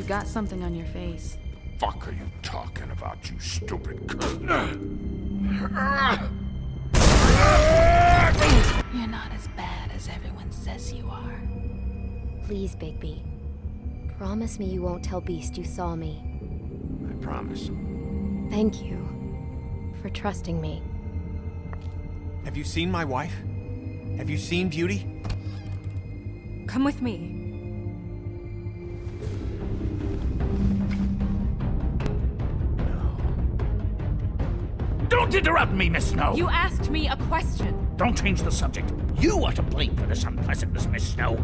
You've got something on your face. Fuck are you talking about, you stupid cunt? You're not as bad as everyone says you are. Please, Bigby. Promise me you won't tell Beast you saw me. I promise. Thank you for trusting me. Have you seen my wife? Have you seen Beauty? Come with me. Don't interrupt me, Miss Snow! You asked me a question. Don't change the subject. You are to blame for this unpleasantness, Miss Snow.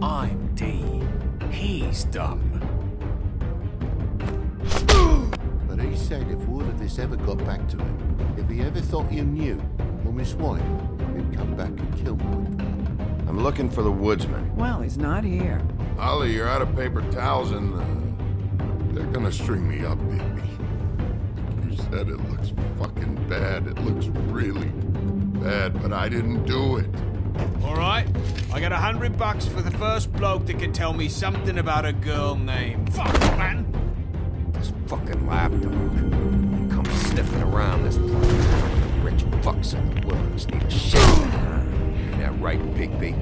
I'm D. He's dumb. But he said if all of this ever got back to him, if he ever thought you knew, or Miss White, he'd come back and kill me. I'm looking for the woodsman. Well, he's not here. Ollie, you're out of paper towels and they're gonna string me up, baby. You said it looks fucking bad. It looks really bad, but I didn't do it. All right, I got $100 for the first bloke that can tell me something about a girl named... Fuck, man! This fucking lapdog. He comes sniffing around this place. Rich fucks in the wilderness need a shit. Yeah, right, Bigby?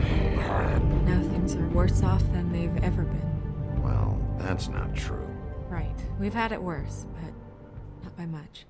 Now things are worse off than they've ever been. Well, that's not true. Right. We've had it worse, but not by much.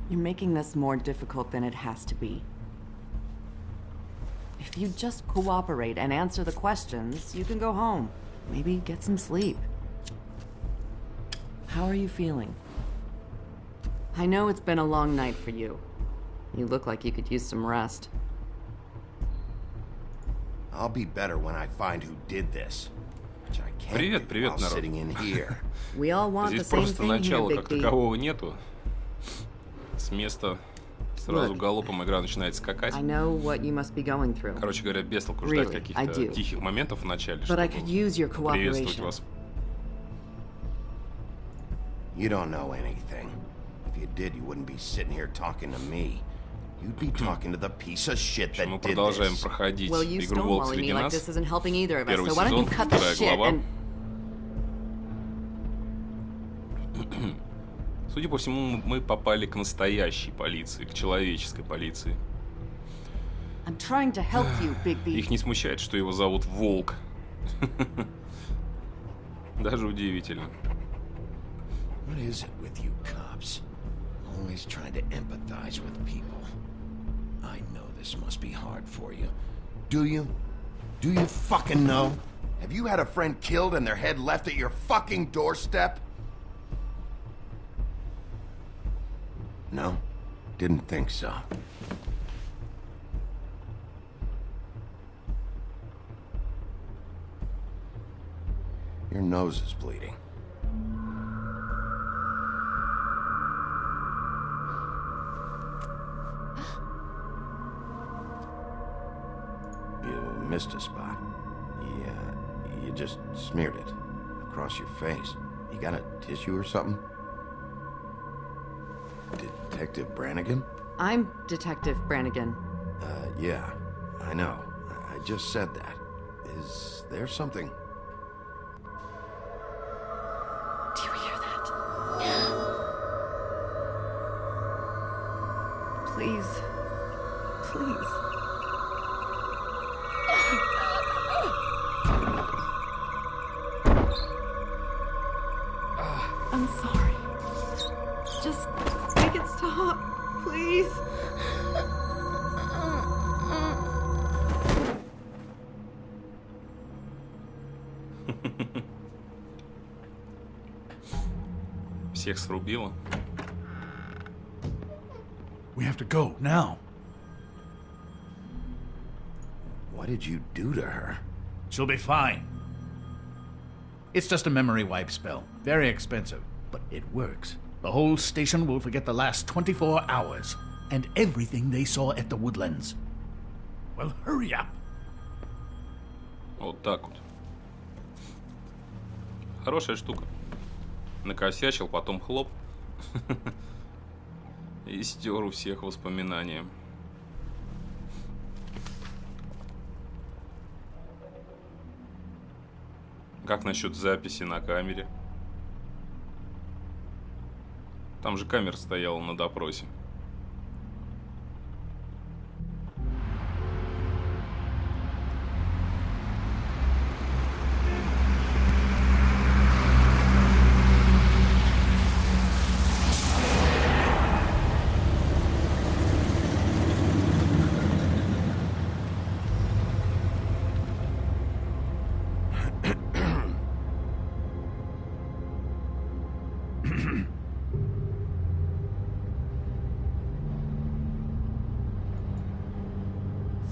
You're making this more difficult than it has to be. If you just cooperate and answer the questions, you can go home. Maybe get some sleep. How are you feeling? I know it's been a long night for you. You look like you could use some rest. I'll be better when I find who did this. Which I can't Привет, do привет, while народ. sitting in here. We all want the Здесь same просто thing here, начала как Bigby. такового нету. С места сразу галопом игра начинает скакать. I know what you must be going through. Короче говоря, без толку ждать Really, I каких-то do. тихих моментов в начале, But I чтобы could use your приветствовать cooperation. вас. You don't know anything. If you did, you wouldn't be sitting here talking to me. You'd be talking to the piece of shit that Мы did продолжаем this. проходить Well, you игру «Волк stonewalling среди me like нас». this isn't helping either of us. Первый So why don't you сезон, cut the вторая shit глава. and... Судя по всему, мы попали к настоящей полиции, к человеческой полиции. I'm trying to help you, Bigby. Их не смущает, что его зовут Волк. Даже удивительно. What is it with you cops? Always trying to empathize with people. I know this must be hard for you. Do you? Do you fucking know? Have you had a friend killed and their head left at your fucking doorstep? No, didn't think so. Your nose is bleeding. You missed a spot. You just smeared it across your face. You got a tissue or something? Detective Brannigan? I'm Detective Brannigan. Yeah, I know. I just said that. Is there something? Do you hear that? Please. Please. I'm sorry. Just make it stop, please. Всех срубило. We have to go now. What did you do to her? She'll be fine. It's just a memory wipe spell. Very expensive, but it works. The whole station will forget the last 24 hours and everything they saw at the Woodlands. Well, hurry up. Вот так вот. Хорошая штука. Накосячил, потом хлоп. И стер у всех воспоминания. Как насчет записи на камере? Там же камера стояла на допросе.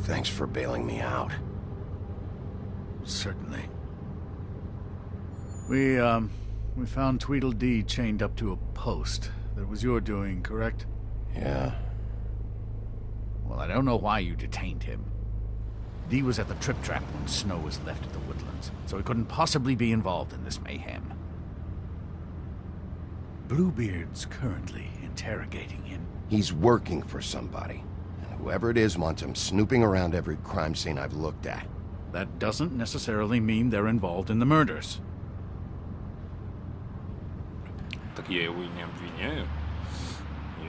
Thanks for bailing me out. Certainly. We found Tweedledee chained up to a post. That was your doing, correct? Yeah. Well, I don't know why you detained him. Dee was at the Trip Trap when Snow was left at the Woodlands, so he couldn't possibly be involved in this mayhem. Bluebeard's currently interrogating him. He's working for somebody. And whoever it is wants him snooping around every crime scene I've looked at. That doesn't necessarily mean they're involved in the murders. Так я его и не обвиняю.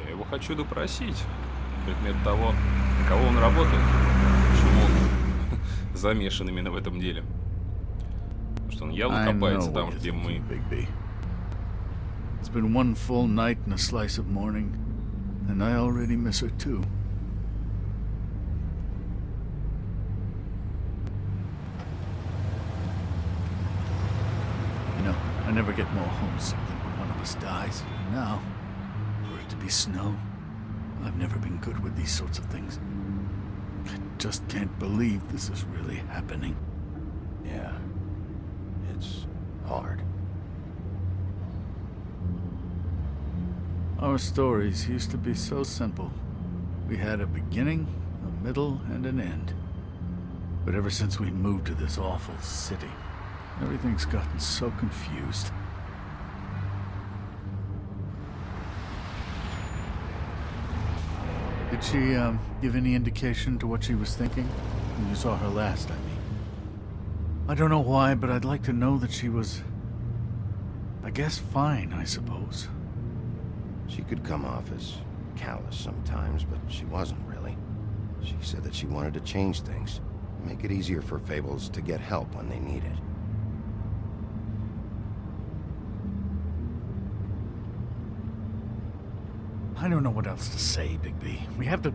Я его хочу допросить. Предмет того, на кого он работает. Почему он замешан именно в этом деле. Потому что он явно копается там, где мы. It's been one full night and a slice of morning, and I already miss her too. You know, I never get more homesick than when one of us dies. And now, for it to be Snow, I've never been good with these sorts of things. I just can't believe this is really happening. Yeah. It's hard. Our stories used to be so simple. We had a beginning, a middle, and an end. But ever since we moved to this awful city, everything's gotten so confused. Did she, give any indication to what she was thinking? When you saw her last, I mean. I don't know why, but I'd like to know that she was, I guess, fine, I suppose. She could come off as callous sometimes, but she wasn't really. She said that she wanted to change things, make it easier for Fables to get help when they need it. I don't know what else to say, Bigby. We have to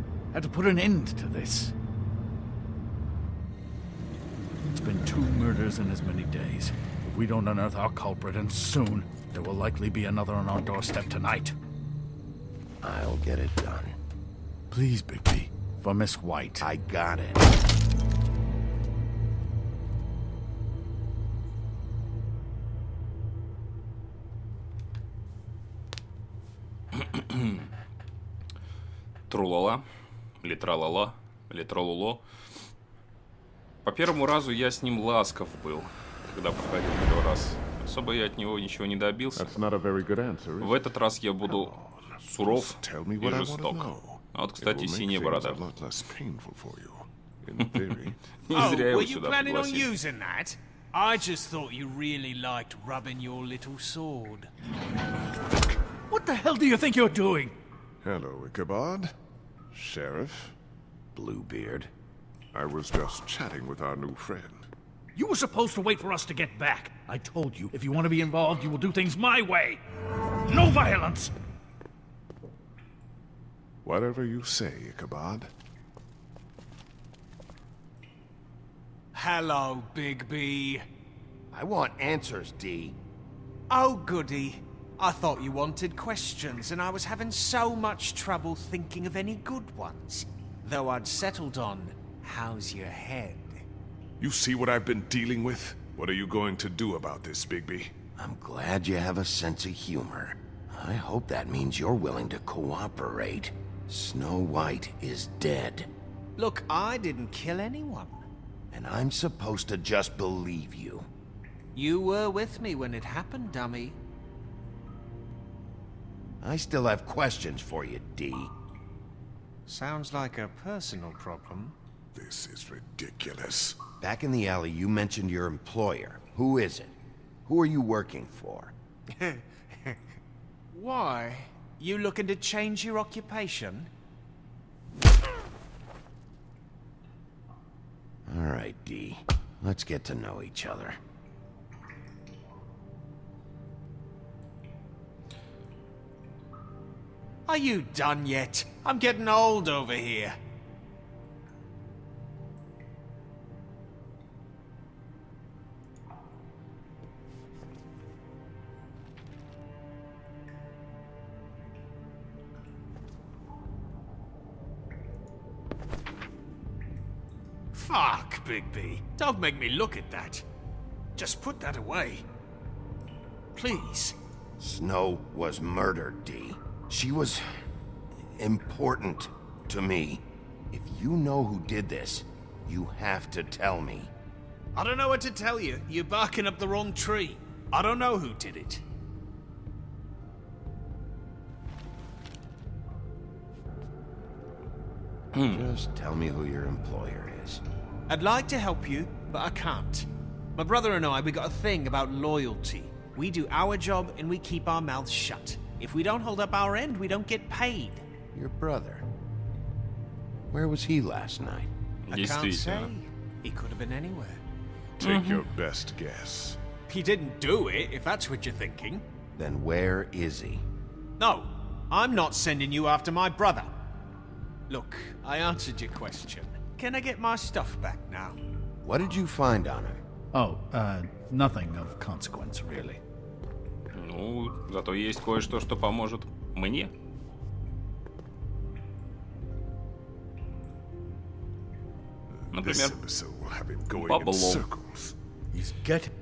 put an end to this. It's been 2 murders in as many days. If we don't unearth our culprit, and soon, there will likely be another on our doorstep tonight. I'll get it done. Please, Bigby. For Miss White. I got it. Трулала, литралала, литролуло. По первому разу я с ним ласков был, когда проходил первый раз. Особо я от него ничего не добился. В этот раз я буду суров и жесток. А вот, кстати, синяя борода. Не зря его сюда пригласили. I just thought you really liked rubbing your little sword. What the hell do you think you're doing? Hello, Ichabod. Sheriff. Bluebeard. I was just chatting with our new friend. You were supposed to wait for us to get back. I told you, if you want to be involved, you will do things my way. No violence! Whatever you say, Ichabod. Hello, Big B. I want answers, D. Oh, goody. I thought you wanted questions, and I was having so much trouble thinking of any good ones. Though I'd settled on, how's your head? You see what I've been dealing with? What are you going to do about this, Bigby? I'm glad you have a sense of humor. I hope that means you're willing to cooperate. Snow White is dead. Look, I didn't kill anyone. And I'm supposed to just believe you. You were with me when it happened, dummy. I still have questions for you, D. Sounds like a personal problem. This is ridiculous. Back in the alley, you mentioned your employer. Who is it? Who are you working for? Why? You looking to change your occupation? All right, D. Let's get to know each other. Are you done yet? I'm getting old over here. Fuck, Bigby. Don't make me look at that. Just put that away. Please. Snow was murdered, D. She was important to me. If you know who did this, you have to tell me. I don't know what to tell you. You're barking up the wrong tree. I don't know who did it. Just tell me who your employer is. I'd like to help you, but I can't. My brother and I, we got a thing about loyalty. We do our job and we keep our mouths shut. If we don't hold up our end, we don't get paid. Your brother. Where was he last night? I can't say. He could have been anywhere. Take your best guess. He didn't do it, if that's what you're thinking. Then where is he? No, I'm not sending you after my brother. Look, I answered your question. Can I get my stuff back now? What did you find on her? Oh, nothing of consequence, really. Ну, зато есть кое-что, что поможет мне. Например, бабло. He's getting...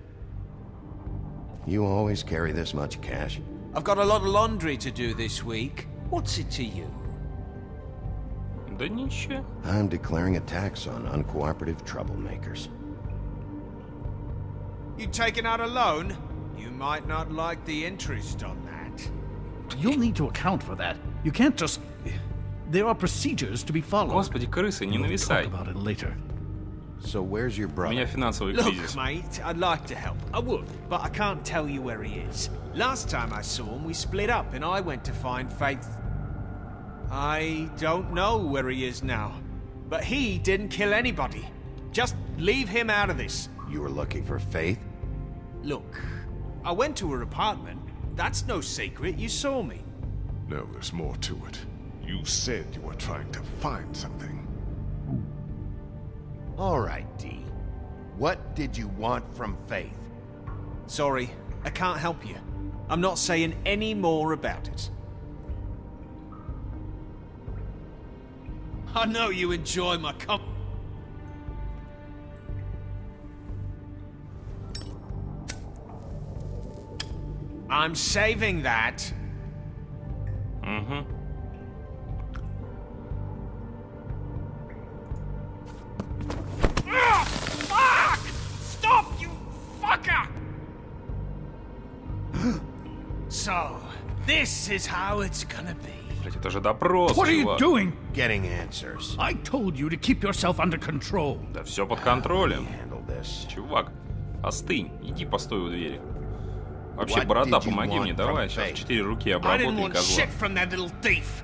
You always carry this much cash? I've got a lot of laundry to do this week. What's it to you? Да ничего. I'm declaring a tax on uncooperative troublemakers. You taking out a loan? You might not like the interest on that. You'll need to account for that. You can't just... There are procedures to be followed. Господи, крысы, не нависай. We'll talk about it later. So where's your У brother? меня финансовый Look, кризис. mate, I'd like to help. I would, but I can't tell you where he is. Last time I saw him, we split up and I went to find Faith. I don't know where he is now. But he didn't kill anybody. Just leave him out of this. You were looking for Faith? Look, I went to her apartment. That's no secret. You saw me. No, there's more to it. You said you were trying to find something. All right, D. What did you want from Faith? Sorry, I can't help you. I'm not saying any more about it. I know you enjoy my I'm saving that. Угу. Fuck! Stop, you fucker! So, this is how it's gonna be. Блять, это же допрос, What are you чувак. doing? Getting answers. I told you to keep yourself under control. Да все под контролем. Handle this. Чувак, остынь, иди постой у двери. Вообще, What борода, did you помоги want мне, давай, from сейчас Faith? 4 руки I didn't обработай, want козла. shit from that little thief.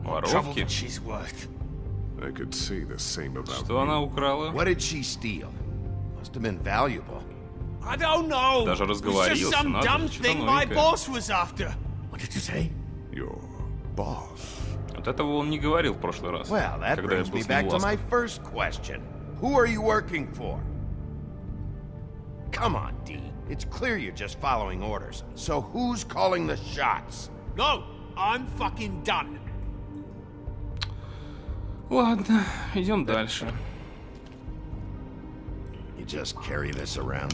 Trouble Воровки? that she's worth. I could say the same about Что она украла? What did she steal? Must have been valuable. I don't know. Даже It was just разговорился, some надо dumb же, что-то thing my новенькое. boss was after. What did you say? Your boss. Вот этого он не говорил в прошлый раз, Well, that когда я brings был me с ним back to my ласков. first question. Who are you working for? Come on, D. It's clear you're just following orders. So who's calling the shots? No, I'm fucking done. Ладно, идем дальше. You just carry this around?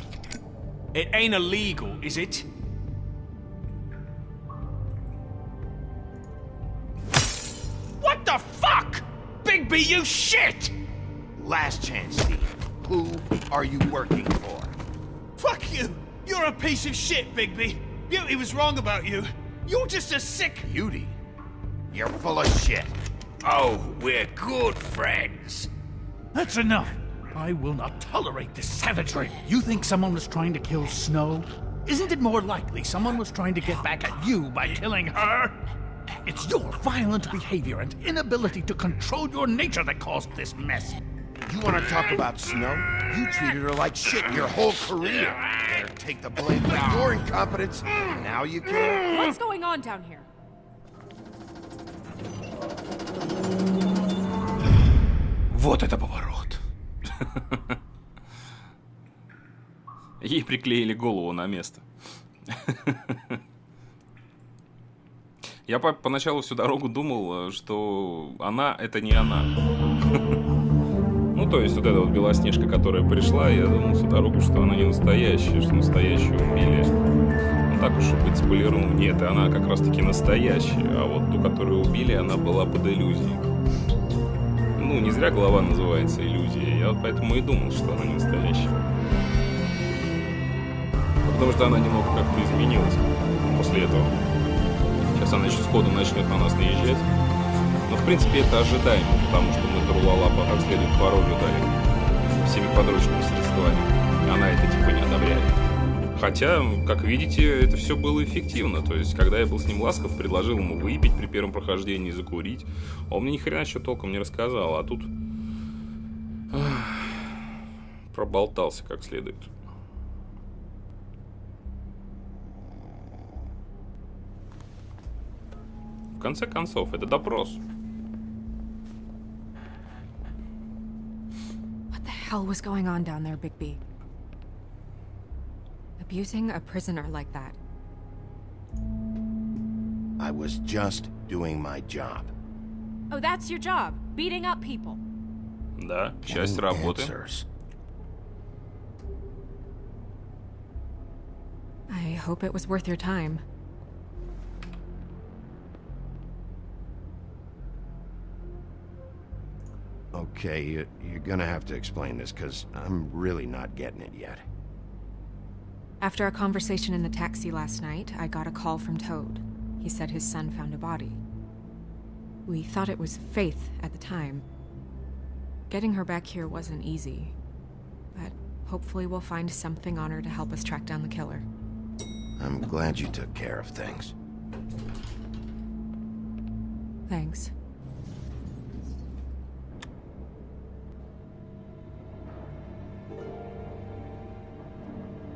It ain't illegal, is it? What the fuck? Bigby, you shit! Last chance, Steve. Who are you working for? Fuck you! You're a piece of shit, Bigby. Beauty was wrong about you. You're just a sick... Beauty? You're full of shit. Oh, we're good friends. That's enough. I will not tolerate this savagery. You think someone was trying to kill Snow? Isn't it more likely someone was trying to get back at you by killing her? It's your violent behavior and inability to control your nature that caused this mess. You want to talk about Snow? You treated her like shit your whole career. Better take the blame for your incompetence. Now you care? What's going on down here? Вот это поворот. Ей приклеили голову на место. Я поначалу всю дорогу думал, что она — это не она. Ну, то есть вот эта вот Белоснежка, которая пришла, я думал всю дорогу, что она не настоящая, что настоящую убили. Ну, так уж и быть, спойлерну. Нет, она как раз-таки настоящая. А вот ту, которую убили, она была под иллюзией. Ну, не зря глава называется «Иллюзия». Я вот поэтому и думал, что она не настоящая. Потому что она немного как-то изменилась после этого. Сейчас она еще сходу начнет на нас наезжать. Но, в принципе, это ожидаемо, потому что мы Трулалапа как следует по роже дали всеми подручными средствами. Она это типа не одобряет. Хотя, как видите, это все было эффективно. То есть, когда я был с ним ласков, предложил ему выпить при первом прохождении, закурить. А он мне ни хрена еще толком не рассказал. А тут проболтался как следует. В конце концов, это допрос. What the hell was going on down there, Bigby? Abusing a prisoner like that. I was just doing my job. Oh, that's your job? Beating up people? Да, часть Getting работы. answers. I hope it was worth your time. Okay, you're gonna have to explain this, because I'm really not getting it yet. After a conversation in the taxi last night, I got a call from Toad. He said his son found a body. We thought it was Faith at the time. Getting her back here wasn't easy, but hopefully we'll find something on her to help us track down the killer. I'm glad you took care of things. Thanks.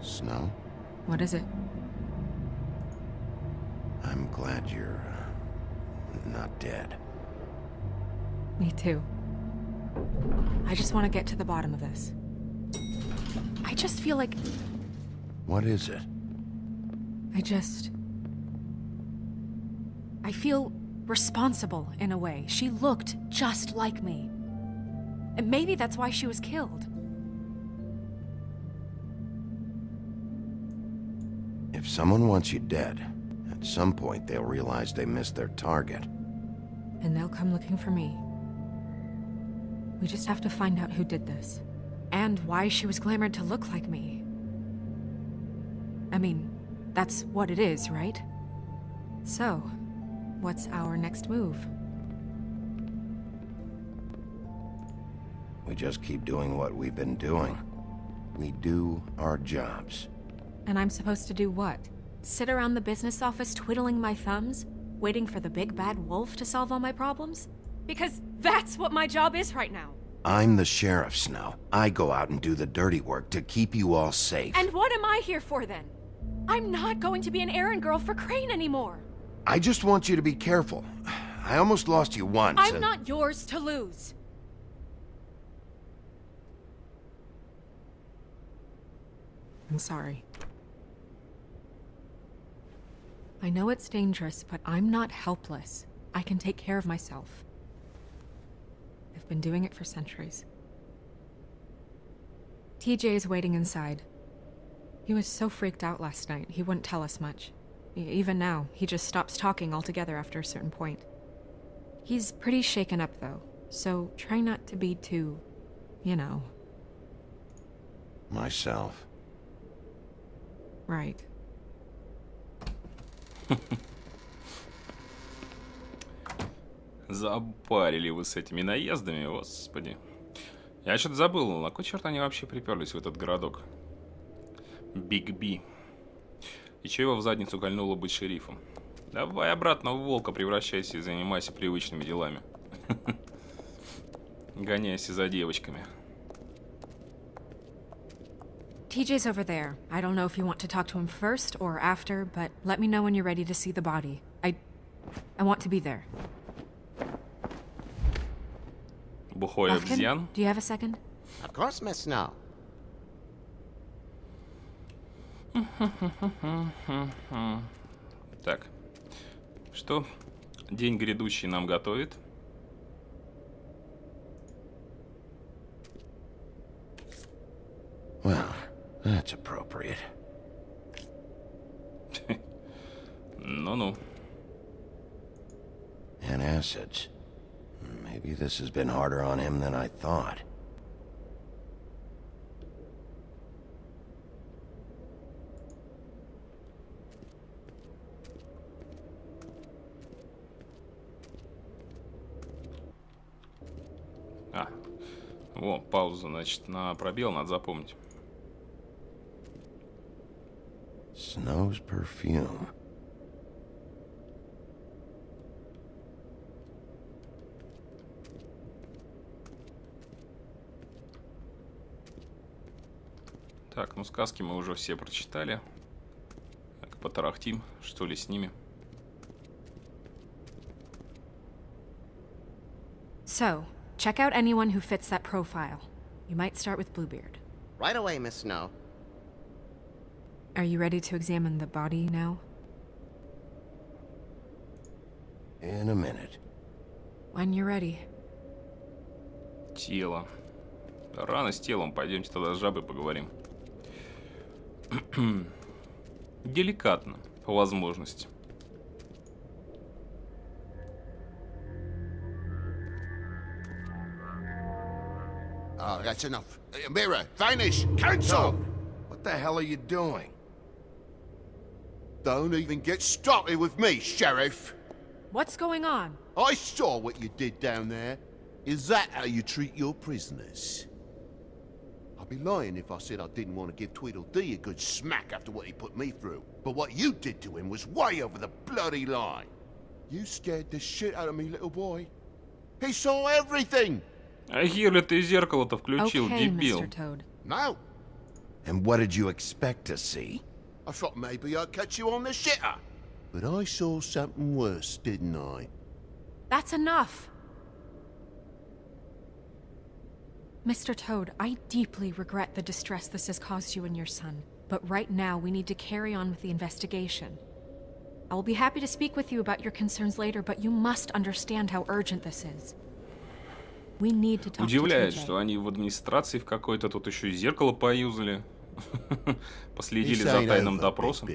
Snow, What is it? I'm glad you're not dead. Me too. I just want to get to the bottom of this. I just feel like... What is it? I feel responsible in a way. She looked just like me. And maybe that's why she was killed. If someone wants you dead, at some point they'll realize they missed their target. And they'll come looking for me. We just have to find out who did this. And why she was glamored to look like me. I mean, that's what it is, right? So, what's our next move? We just keep doing what we've been doing. We do our jobs. And I'm supposed to do what? Sit around the business office twiddling my thumbs, waiting for the big bad wolf to solve all my problems? Because that's what my job is right now. I'm the sheriff, Snow. I go out and do the dirty work to keep you all safe. And what am I here for then? I'm not going to be an errand girl for Crane anymore. I just want you to be careful. I almost lost you once. I'm not yours to lose. I'm sorry. I know it's dangerous, but I'm not helpless. I can take care of myself. I've been doing it for centuries. TJ is waiting inside. He was so freaked out last night, he wouldn't tell us much. Even now, he just stops talking altogether after a certain point. He's pretty shaken up, though, so try not to be too, you know. Myself. Right. Запарили вы с этими наездами, господи. Я что-то забыл, на кой черт они вообще приперлись в этот городок? Биг Би. И чего его в задницу кольнуло быть шерифом? Давай обратно в волка превращайся и занимайся привычными делами. Гоняйся за девочками. TJ's over there. I don't know if you want to talk to him first or after, but let me know when you're ready to see the body. I want to be there. Бухой обезьян. Do you have a second? Of course, Miss Snow. Так. Что день грядущий нам готовит? Well, that's appropriate. Ну-ну. And acids. Maybe this has been harder on him than I thought. О, пауза, значит, на пробел надо запомнить. Snow's perfume. Так, ну сказки мы уже все прочитали. Так, потарахтим, что ли, с ними. So, check out anyone who fits that profile. You might start with Bluebeard. Right away, Miss Snow. Are you ready to examine the body now? In a minute. When you're ready. Тело. Рано с телом, пойдемте тогда с жабой поговорим. Деликатно, по возможности. Oh, that's enough. Mirror, vanish, cancel! What the hell are you doing? Don't even get started with me, Sheriff. What's going on? I saw what you did down there. Is that how you treat your prisoners? I'd be lying if I said I didn't want to give Tweedledee a good smack after what he put me through. But what you did to him was way over the bloody line. You scared the shit out of me, little boy. He saw everything. А Гирли, ты зеркало-то включил, Okay, дебил. Mr. Toad. No. And what did you expect to see? I thought maybe I'd catch you on the shitter. But I saw something worse, didn't I? That's enough! Mr. Toad, I deeply regret the distress this has caused you and your son. But right now, we need to carry on with the investigation. I will be happy to speak with you about your concerns later, but you must understand how urgent this is. We need to talk Удивляет, to TJ. что они в администрации в какой-то тут еще и зеркало поюзали. Последили за тайным допросом.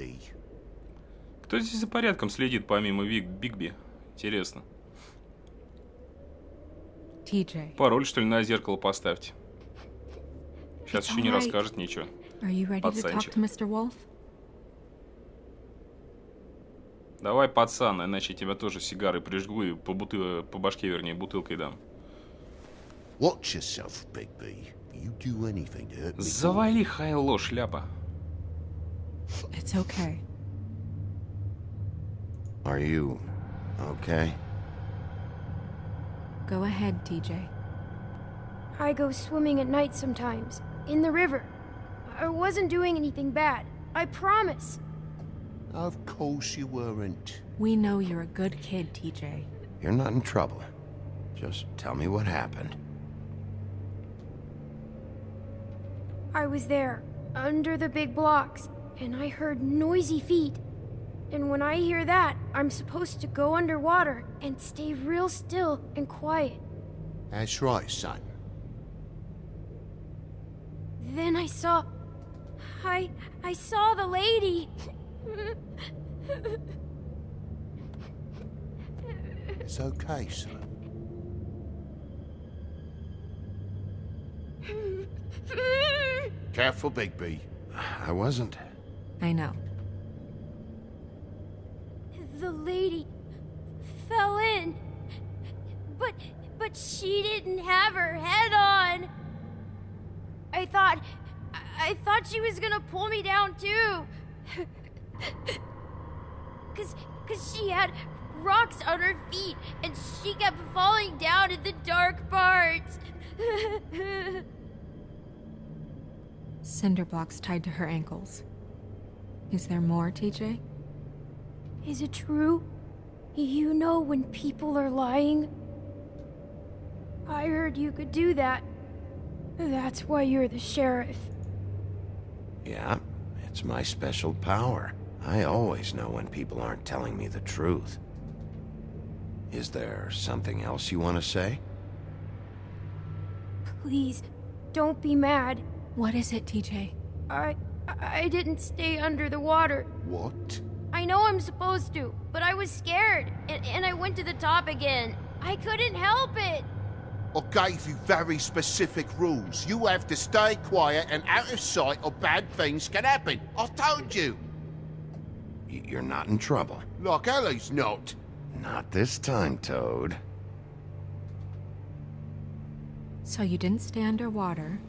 Кто здесь за порядком следит, помимо Бигби? Интересно. TJ. Пароль, что ли, на зеркало поставьте. Сейчас еще не расскажет ничего. Are you ready to talk to Mr. Wolf? Давай, пацан, иначе тебя тоже сигарой прижгу и по башке, вернее, бутылкой дам. Watch yourself, Bigby. You do anything to hurt me. Завали, Хайло, шляпа. It's okay. Are you okay? Go ahead, TJ. I go swimming at night sometimes, in the river. I wasn't doing anything bad, I promise. Of course you weren't. We know you're a good kid, TJ. You're not in trouble. Just tell me what happened. I was there, under the big blocks, and I heard noisy feet. And when I hear that, I'm supposed to go underwater and stay real still and quiet. That's right, son. Then I saw the lady. It's okay, son. Careful, Bigby. I wasn't. I know. The lady fell in. But she didn't have her head on. I thought she was gonna pull me down too. Cause she had rocks on her feet and she kept falling down in the dark parts. Cinder blocks tied to her ankles. Is there more, TJ? Is it true? You know when people are lying? I heard you could do that. That's why you're the sheriff. Yeah, it's my special power. I always know when people aren't telling me the truth. Is there something else you want to say? Please, don't be mad. What is it, TJ? I didn't stay under the water. What? I know I'm supposed to, but I was scared, and I went to the top again. I couldn't help it. I gave you very specific rules. You have to stay quiet and out of sight or bad things can happen. I told you. You're not in trouble. Like Ellie's not. Not this time, Toad. So you didn't stay underwater?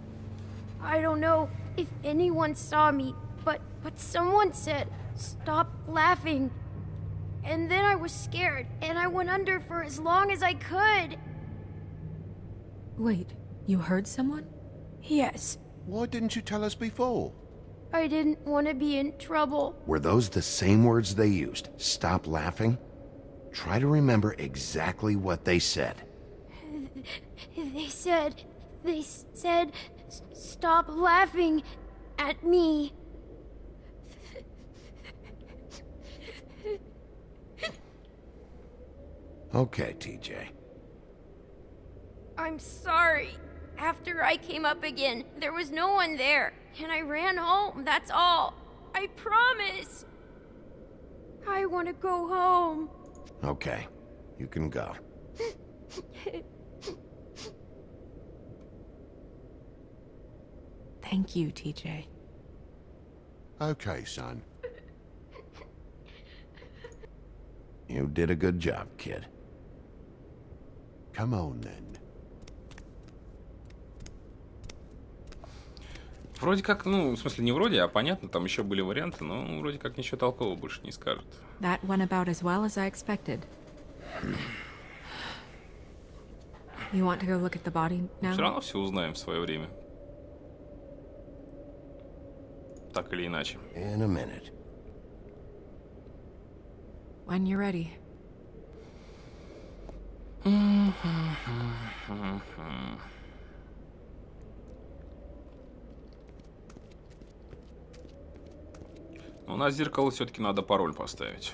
I don't know if anyone saw me, but someone said, "Stop laughing." And then I was scared, and I went under for as long as I could. Wait, you heard someone? Yes. Why didn't you tell us before? I didn't want to be in trouble. Were those the same words they used? Stop laughing? Try to remember exactly what they said. They said, "Stop laughing at me." Okay, TJ. I'm sorry. After I came up again, there was no one there, and I ran home, that's all. I promise. I want to go home. Okay, you can go. Thank you, TJ. Okay, son. You did a good job, kid. Come on, then. Вроде как, ну, в смысле, не вроде, а понятно, там еще были варианты, но вроде как ничего толкового больше не скажут. That went about as well as I expected. You want to go look at the body now? Все равно все узнаем в свое время. Так или иначе. In a minute. When you're ready. У нас зеркало все-таки надо пароль поставить.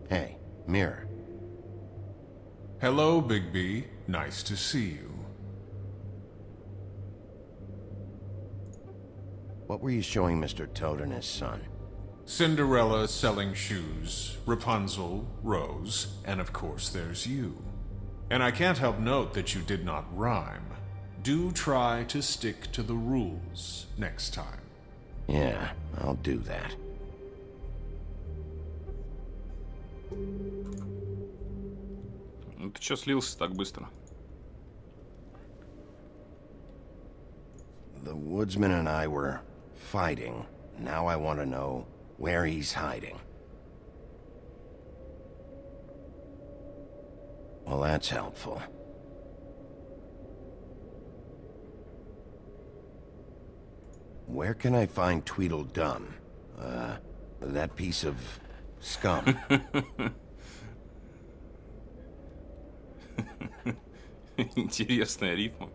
Hey, mirror. Hello, Bigby. Nice to see you. What were you showing Mr. Toad and his son? Cinderella selling shoes, Rapunzel, Rose, and of course there's you. And I can't help note that you did not rhyme. Do try to stick to the rules next time. Yeah, I'll do that. Ну ты чё слился так быстро? The woodsman and I were fighting. Now I want to know where he's hiding. Well, that's helpful. Where can I find Tweedledum? That piece of scum. Интересная рифма.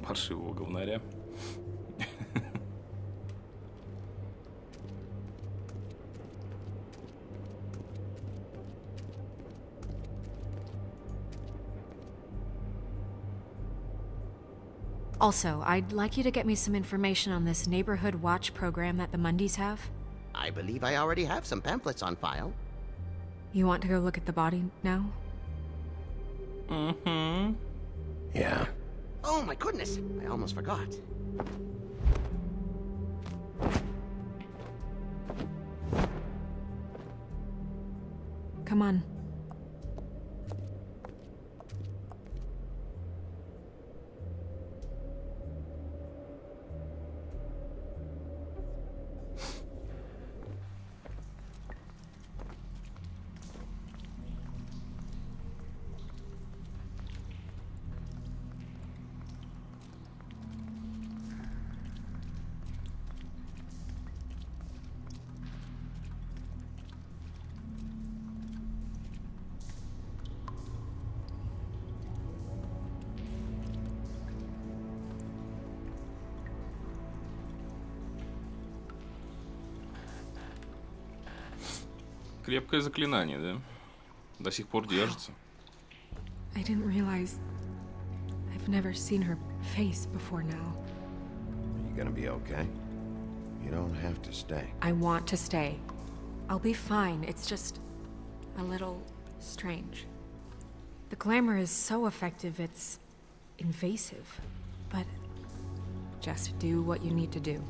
Паршивого говнаря. Also, I'd like you to get me some information on this neighborhood watch program that the Mundys have. I believe I already have some pamphlets on file. You want to go look at the body now? Mm-hmm. Yeah. Oh my goodness, I almost forgot. Come on. Крепкое заклинание, да? До сих пор держится. I didn't realize I've never seen her face before now. Are you gonna be okay? You don't have to stay. I want to stay. I'll be fine. It's just a little strange. The glamour is so effective, it's invasive. But just do what you need to do.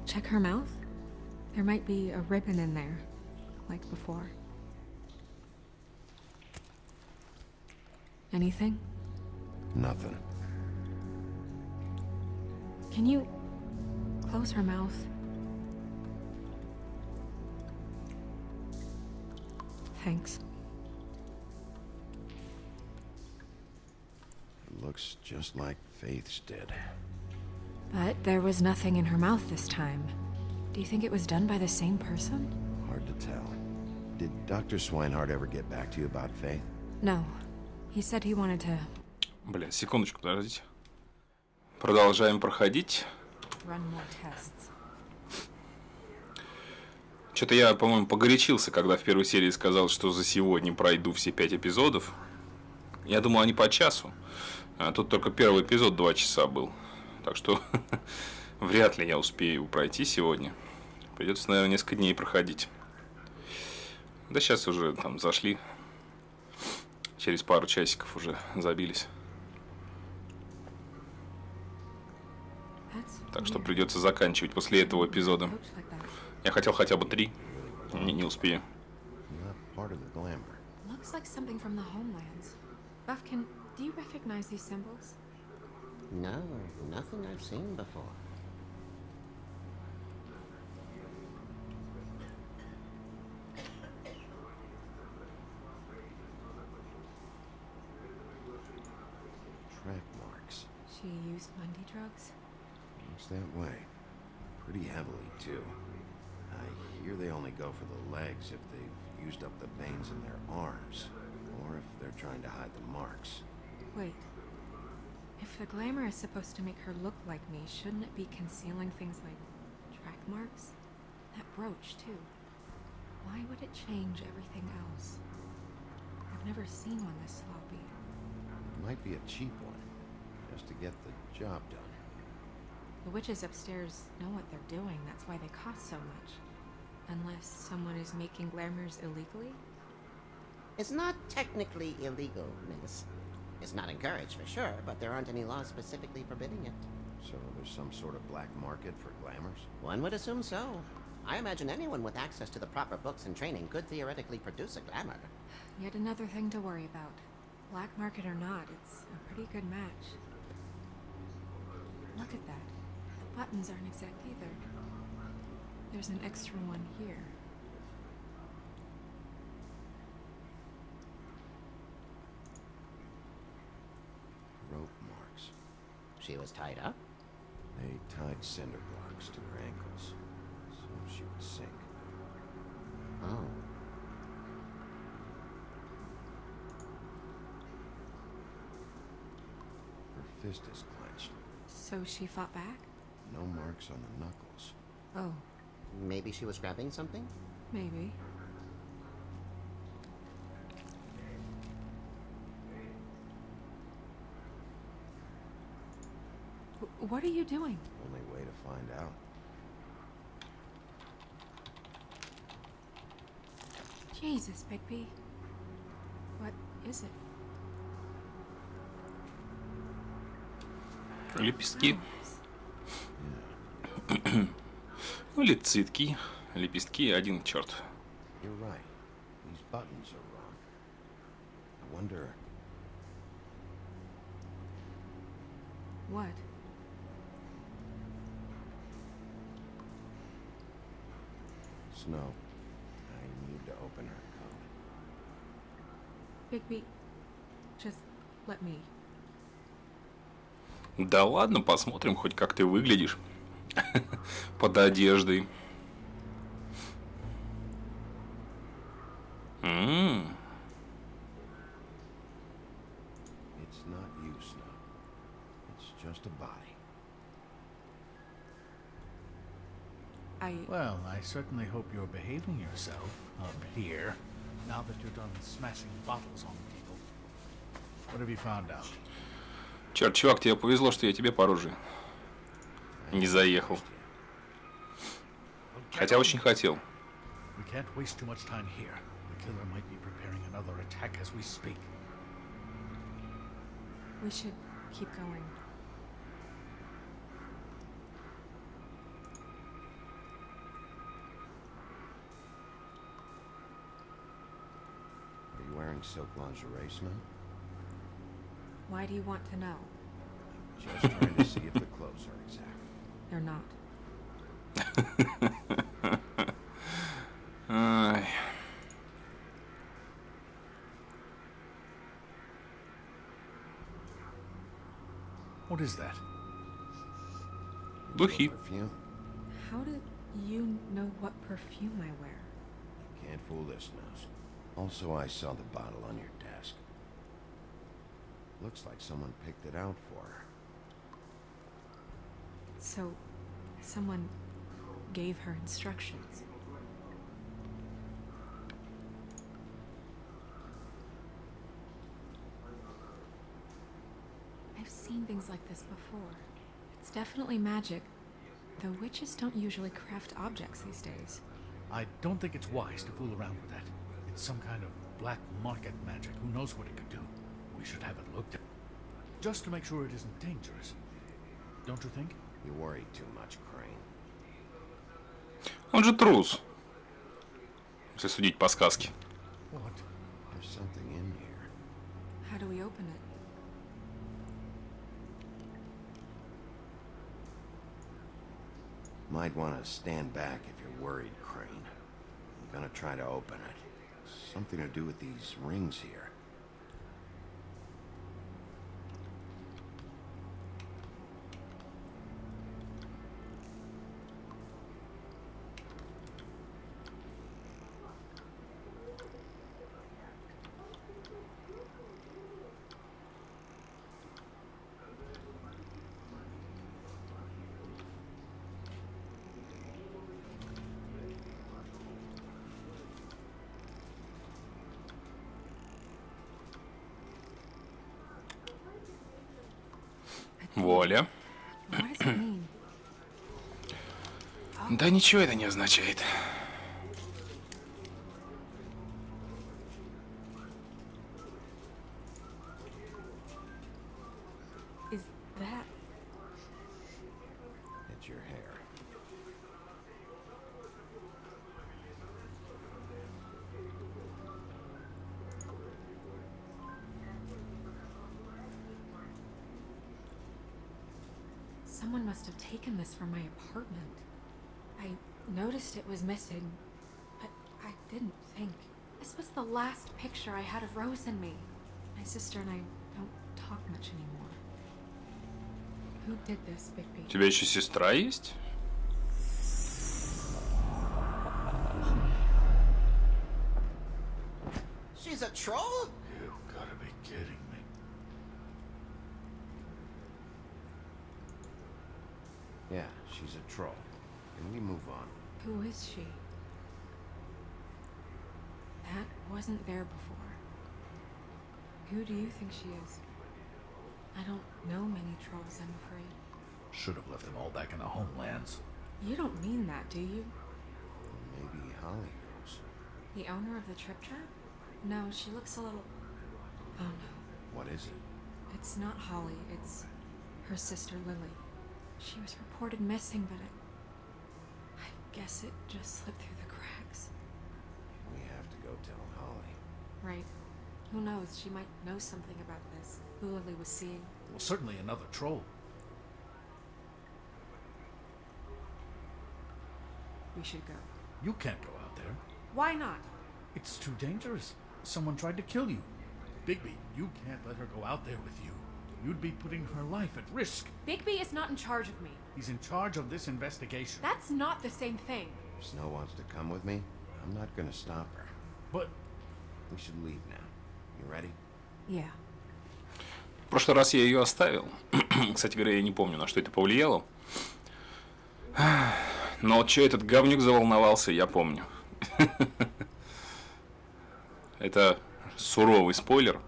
Check her mouth. There might be a ribbon in there, like before. Anything? Nothing. Can you close her mouth? Thanks. It looks just like Faith's did. But there was nothing in her mouth this time. Do you think it was done by the same person? Hard to tell. Did Dr. Swinehart ever get back to you about Faith? No. He said he wanted to... Бля, секундочку, подождите. Продолжаем проходить. Run more tests. Что-то я, по-моему, погорячился, когда в первой серии сказал, что за сегодня пройду все 5 эпизодов. Я думал, они по часу. А тут только первый эпизод 2 часа был. Так что вряд ли я успею его пройти сегодня. Придется, наверное, несколько дней проходить. Да сейчас уже там зашли. Через пару часиков уже забились. Так что придется заканчивать после этого эпизода. Я хотел хотя бы 3. Не успею. Buffkin, do you recognize these symbols? No, nothing I've seen before. Track marks. She used Mundy drugs? Looks that way. Pretty heavily, too. I hear they only go for the legs if they've used up the veins in their arms, or if they're trying to hide the marks. Wait. If the glamour is supposed to make her look like me, shouldn't it be concealing things like track marks? That brooch, too. Why would it change everything else? I've never seen one this sloppy. It might be a cheap one, just to get the job done. The witches upstairs know what they're doing, that's why they cost so much. Unless someone is making glamours illegally? It's not technically illegal, miss. It's not encouraged for sure, but there aren't any laws specifically forbidding it. So there's some sort of black market for glamours? One would assume so. I imagine anyone with access to the proper books and training could theoretically produce a glamour. Yet another thing to worry about. Black market or not, it's a pretty good match. Look at that. The buttons aren't exact either. There's an extra one here. She was tied up? They tied cinder blocks to her ankles, so she would sink. Oh. Her fist is clenched. So she fought back? No marks on the knuckles. Oh. Maybe she was grabbing something? Maybe. What are you doing? Only way to find out. Jesus, Bigby. What is it? Лепестки. Ну, или цветки. Лепестки один черт. You're right. These buttons are wrong. I wonder... What? Snow, I need to open her code. Bigby, just let me. Да ладно, посмотрим хоть как ты выглядишь под одеждой. It's not you, Snow. It's just a body. Well, I certainly hope you're behaving yourself up here, now that you're done smashing bottles on people. What have you found out? Черт, чувак, тебе повезло, что я тебе по оружию не заехал. Хотя очень хотел. We can't waste too much time here. The killer might be preparing another attack as we speak. We should keep going. Are you wearing silk lingerie, Snow? Why do you want to know? Just trying to see if the clothes are exact. They're not. Ай. What is that? Духи. Perfume? How did you know what perfume I wear? Can't fool this, Nose. Also, I saw the bottle on your desk. Looks like someone picked it out for her. So, someone gave her instructions. I've seen things like this before. It's definitely magic, though witches don't usually craft objects these days. I don't think it's wise to fool around with that. It's some kind of black market magic. Who knows what it could do? We should have it looked at. Just to make sure it isn't dangerous. Don't you think? You worry too much, Crane. Он же трус, если судить по сказке. What? There's something in here. How do we open it? Might want to stand back if you're worried, Crane. I'm gonna try to open it. Something to do with these rings here. Воля. What does it mean? Да ничего это не означает. Is that... It's your hair. Someone must have taken this from my apartment. I noticed it was missing, but I didn't think. This was the last picture I had of Rose and me. My sister and I don't talk much anymore. Who did this, Bigby? У тебя еще сестра есть? She's a troll? You've gotta be kidding me. Yeah, she's a troll. Can we move on? Who is she? That wasn't there before. Who do you think she is? I don't know many trolls, I'm afraid. Should have left them all back in the homelands. You don't mean that, do you? Maybe Holly knows. The owner of the trip trap? No, she looks a little... Oh no. What is it? It's not Holly, it's her sister Lily. She was reported missing, but I guess it just slipped through the cracks. We have to go tell Holly. Right. Who knows, she might know something about this. Who Lily was seeing. Well, certainly another troll. We should go. You can't go out there. Why not? It's too dangerous. Someone tried to kill you. Bigby, you can't let her go out there with you. You'd be putting her life at risk. Bigby is not in charge of me. He's in charge of this investigation. That's not the same thing. If Snow wants to come with me, I'm not gonna stop her. But... We should leave now. You ready? Yeah. В прошлый раз я ее оставил. Кстати говоря, я не помню, на что это повлияло. Но вот что этот говнюк заволновался, я помню. Это суровый спойлер.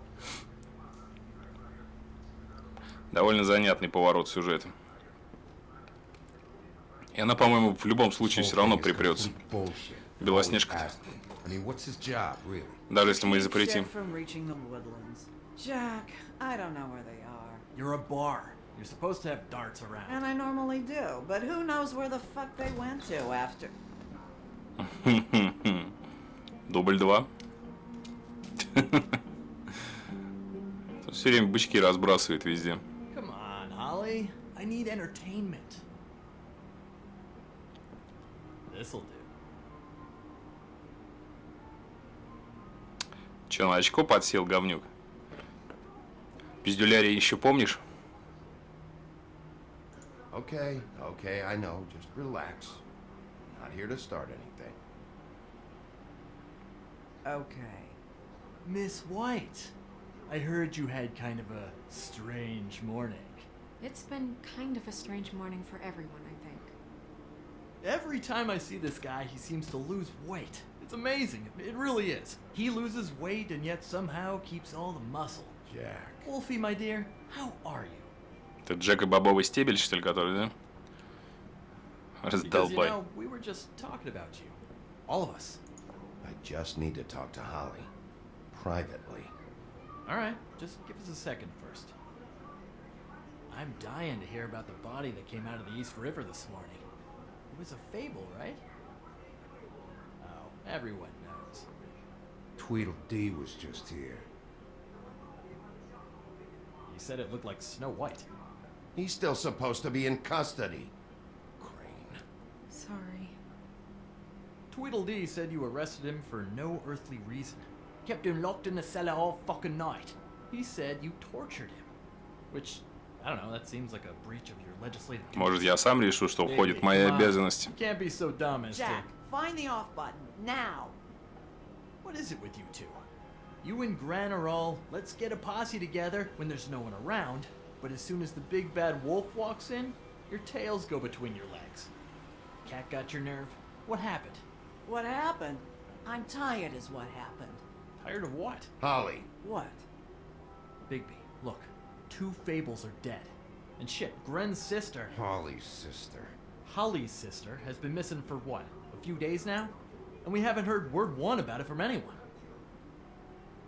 Довольно занятный поворот сюжета. И она, по-моему, в любом случае все равно припрется. Белоснежка. Даже если мы и запретим. Jack, I don't know where they are. You're a bar. You're supposed to have darts around. And I normally do, but who knows where the fuck they went to after... Дубль 2. Все время бычки разбрасывает везде. Come on, Holly. I need entertainment. This'll do. Че, на очко подсел, говнюк? Пиздюлярия еще помнишь? Okay, I know. Just relax. Not here to start anything. Okay. Miss White, I heard you had kind of a strange morning. It's been kind of a strange morning for everyone, I think. Every time I see this guy, he seems to lose weight. It's amazing. It really is. He loses weight and yet somehow keeps all the muscle. Jack. Wolfie, my dear, how are you? Это Джек и бобовый стебель, что ли, который, да? Раздолбай. Because, we were just talking about you. All of us. I just need to talk to Holly. Privately. Alright, just give us a second first. I'm dying to hear about the body that came out of the East River this morning. It was a fable, right? Oh, everyone knows. Tweedledee was just here. He said it looked like Snow White. He's still supposed to be in custody. Crane. Sorry. Tweedledee said you arrested him for no earthly reason. Kept him locked in the cellar all fucking night. He said you tortured him. Which, I don't know, that seems like a breach of your legislative duties. Может, я сам решу, что входит в мои обязанности. You can't be so dumb as Jack, find the off button, now! What is it with you two? You and Gran are all, let's get a posse together when there's no one around, but as soon as the big bad wolf walks in, your tails go between your legs. Cat got your nerve? What happened? What happened? I'm tired is what happened. Tired of what? Holly. What? Bigby, look. 2 Fables are dead. And shit, Gren's sister... Holly's sister. Holly's sister has been missing for what? A few days now? And we haven't heard word one about it from anyone.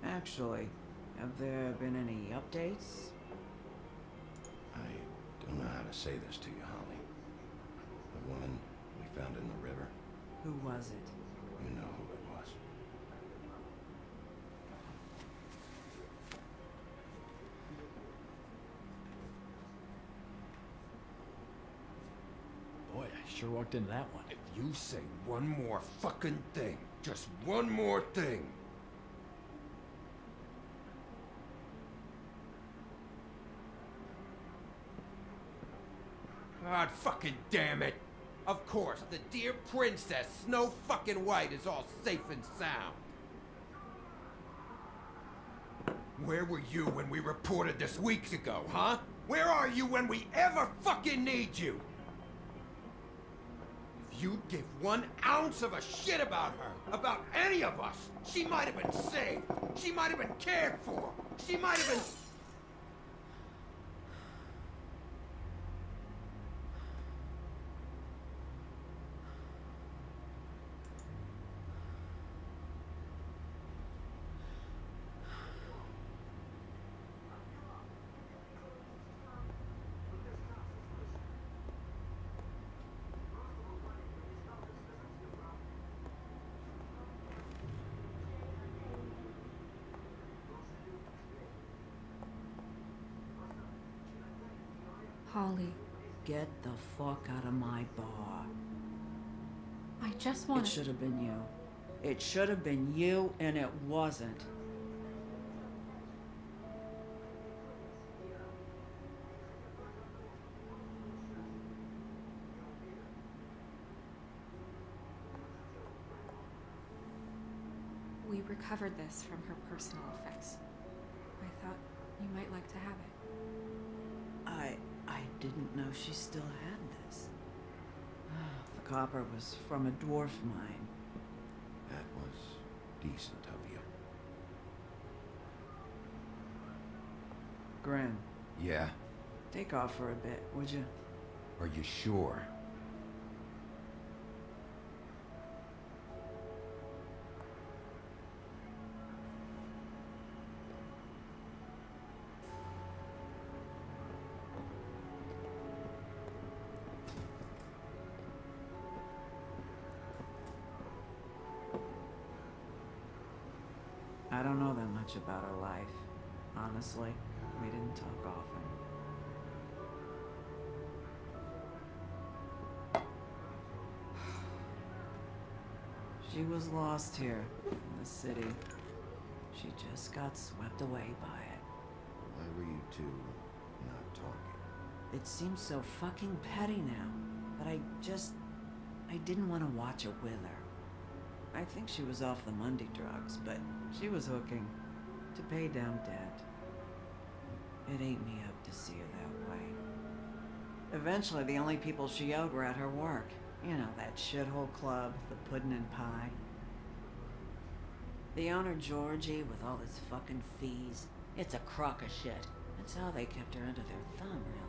Actually, have there been any updates? I don't know how to say this to you, Holly. The woman we found in the river. Who was it? You know who it was. Boy, I sure walked into that one. If you say one more fucking thing, just one more thing. God fucking damn it! Of course, the dear princess, Snow fucking White, is all safe and sound. Where were you when we reported this weeks ago, huh? Where are you when we ever fucking need you? If you'd give 1 ounce of a shit about her, about any of us, she might have been saved. She might have been cared for. She might have been... Holly, Get the fuck out of my bar. I just want It should have been you. It should have been you, and it wasn't. We recovered this from her personal effects. I thought you might like to have it. I didn't know she still had this. The copper was from a dwarf mine. That was decent of you. Gren, Yeah? take off for a bit, would you? Are you sure? I don't know that much about her life. Honestly, we didn't talk often. She was lost here in the city. She just got swept away by it. Why were you two not talking? It seems so fucking petty now, but I didn't want to watch it with her. I think she was off the Monday drugs, but she was hooking to pay down debt. It ate me up to see her that way. Eventually, the only people she owed were at her work. You know, that shithole club, the Puddin' and Pie. The owner, Georgie, with all his fucking fees. It's a crock of shit. That's how they kept her under their thumb, really.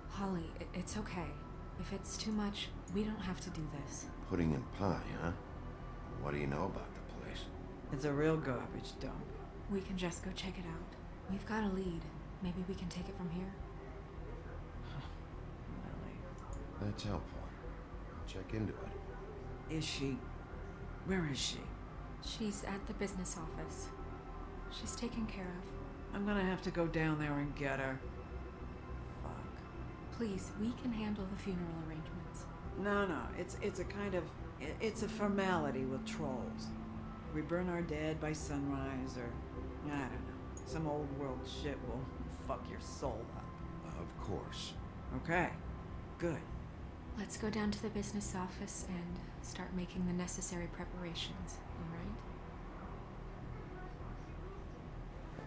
Holly, it's okay. If it's too much, we don't have to do this. Pudding and pie, huh? What do you know about the place? It's a real garbage dump. We can just go check it out. We've got a lead. Maybe we can take it from here. Really? That's helpful. I'll check into it. Is she... Where is she? She's at the business office. She's taken care of. I'm gonna have to go down there and get her. Please, we can handle the funeral arrangements. No, it's a kind of... It's a formality with trolls. We burn our dead by sunrise, or... I don't know. Some old world shit will fuck your soul up. Of course. Okay. Good. Let's go down to the business office and start making the necessary preparations, all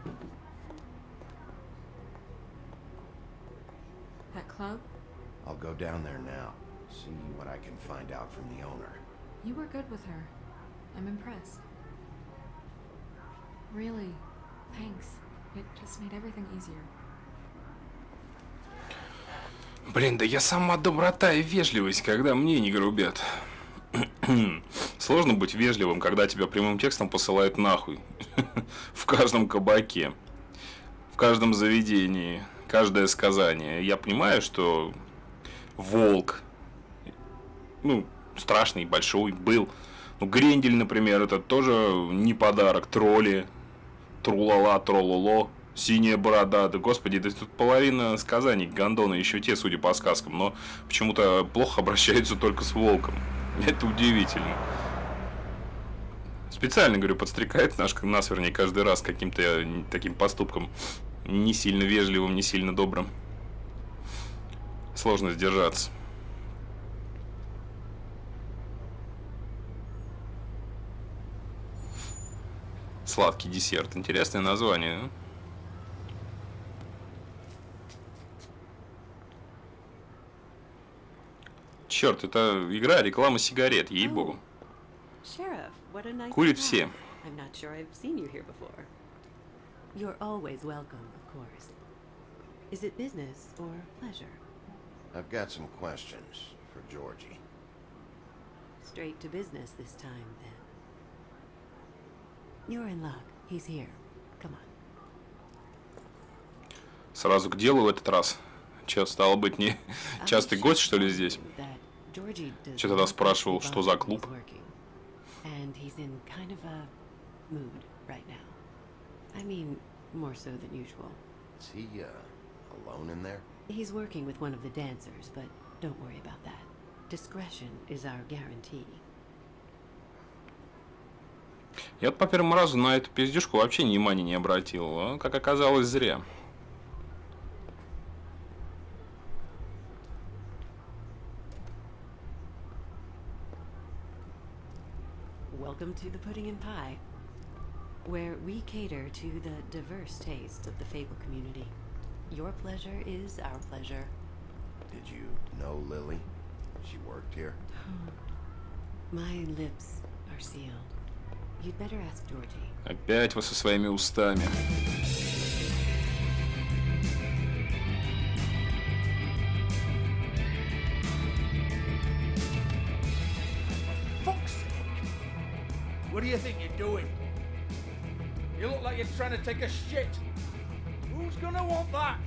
right? That club? I'll go down there now. See what I can find out from the owner. You were good with her. I'm impressed. Really, thanks. It just made everything easier. Блин, да я сама доброта и вежливость, когда мне не грубят. Сложно быть вежливым, когда тебя прямым текстом посылают нахуй. В каждом кабаке, в каждом заведении, каждое сказание. Я понимаю, что волк, страшный, большой, был. Грендель, например, это тоже не подарок. Тролли, трулала, трололо, синяя борода. Да господи, да тут половина сказаний гондоны, еще те, судя по сказкам. Но почему-то плохо обращаются только с волком. Это удивительно. специально, говорю, подстрекает нас, вернее, каждый раз каким-то таким поступком не сильно вежливым, не сильно добрым. Сложно сдержаться. Сладкий десерт. Интересное название. Черт, это игра, реклама сигарет, ей-богу. Sheriff, what a nice Курят surprise. все. I'm not sure I've seen you here before. You're always welcome, of course. Is it business or pleasure? I've got some questions for Georgie. Straight to business this time, then. You're in luck. He's here. Come on. Сразу к делу в этот раз. Че, стало быть, не частый гость, что ли, здесь? Че тогда спрашивал, что за клуб? And he's in kind of a mood right now. I mean, more so than usual. Is he, alone in there? He's working with one of the dancers, but don't worry about that. Discretion is our guarantee. Я вот по первому разу на эту пиздюшку вообще внимания не обратил. А, как оказалось, зря. Welcome to the Pudding and Pie, where we cater to the diverse tastes of the Fable community. Your pleasure is our pleasure. Did you know Lily? She worked here? My lips are sealed. You'd better ask Georgie. Опять вы со своими устами. Fuck's sake! What do you think you're doing? You look like you're trying to take a shit. Who's gonna want that?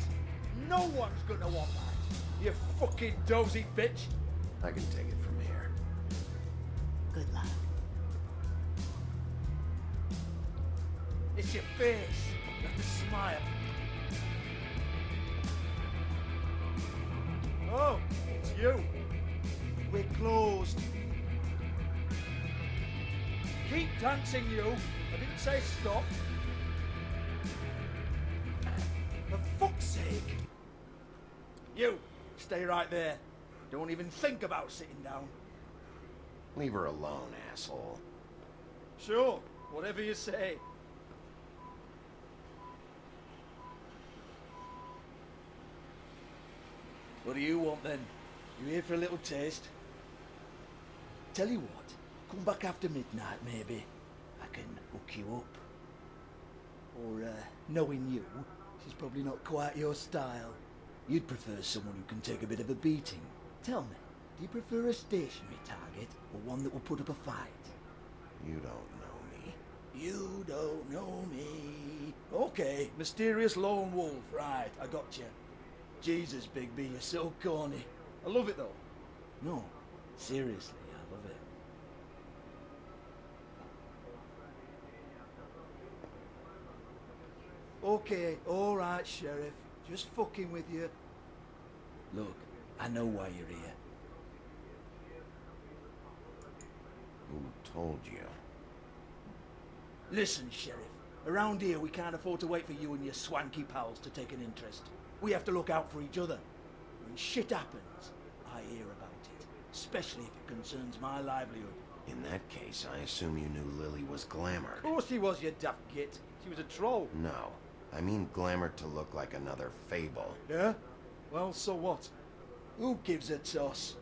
No one's gonna want that. You fucking dozy bitch. I can take it from here. Good luck. It's your face. You have to smile. Oh, it's you. We're closed. Keep dancing, you. I didn't say stop. For fuck's sake. You, stay right there. Don't even think about sitting down. Leave her alone, asshole. Sure, whatever you say. What do you want then? You here for a little taste? Tell you what, come back after midnight maybe. I can hook you up. Or, knowing you, she's probably not quite your style. You'd prefer someone who can take a bit of a beating. Tell me, do you prefer a stationary target or one that will put up a fight? You don't know me. You don't know me. Okay, mysterious lone wolf, right, I got you. Jesus, Big B, you're so corny. I love it though. No, seriously, I love it. Okay, alright, Sheriff. Just fucking with you. Look, I know why you're here. Who told you? Listen, Sheriff. Around here, we can't afford to wait for you and your swanky pals to take an interest. We have to look out for each other. When shit happens, I hear about it. Especially if it concerns my livelihood. In that case, I assume you knew Lily was glamoured. Of course she was, you daft git. She was a troll. No. I mean glamoured to look like another Fable. Yeah? Well, so what? Who gives a toss?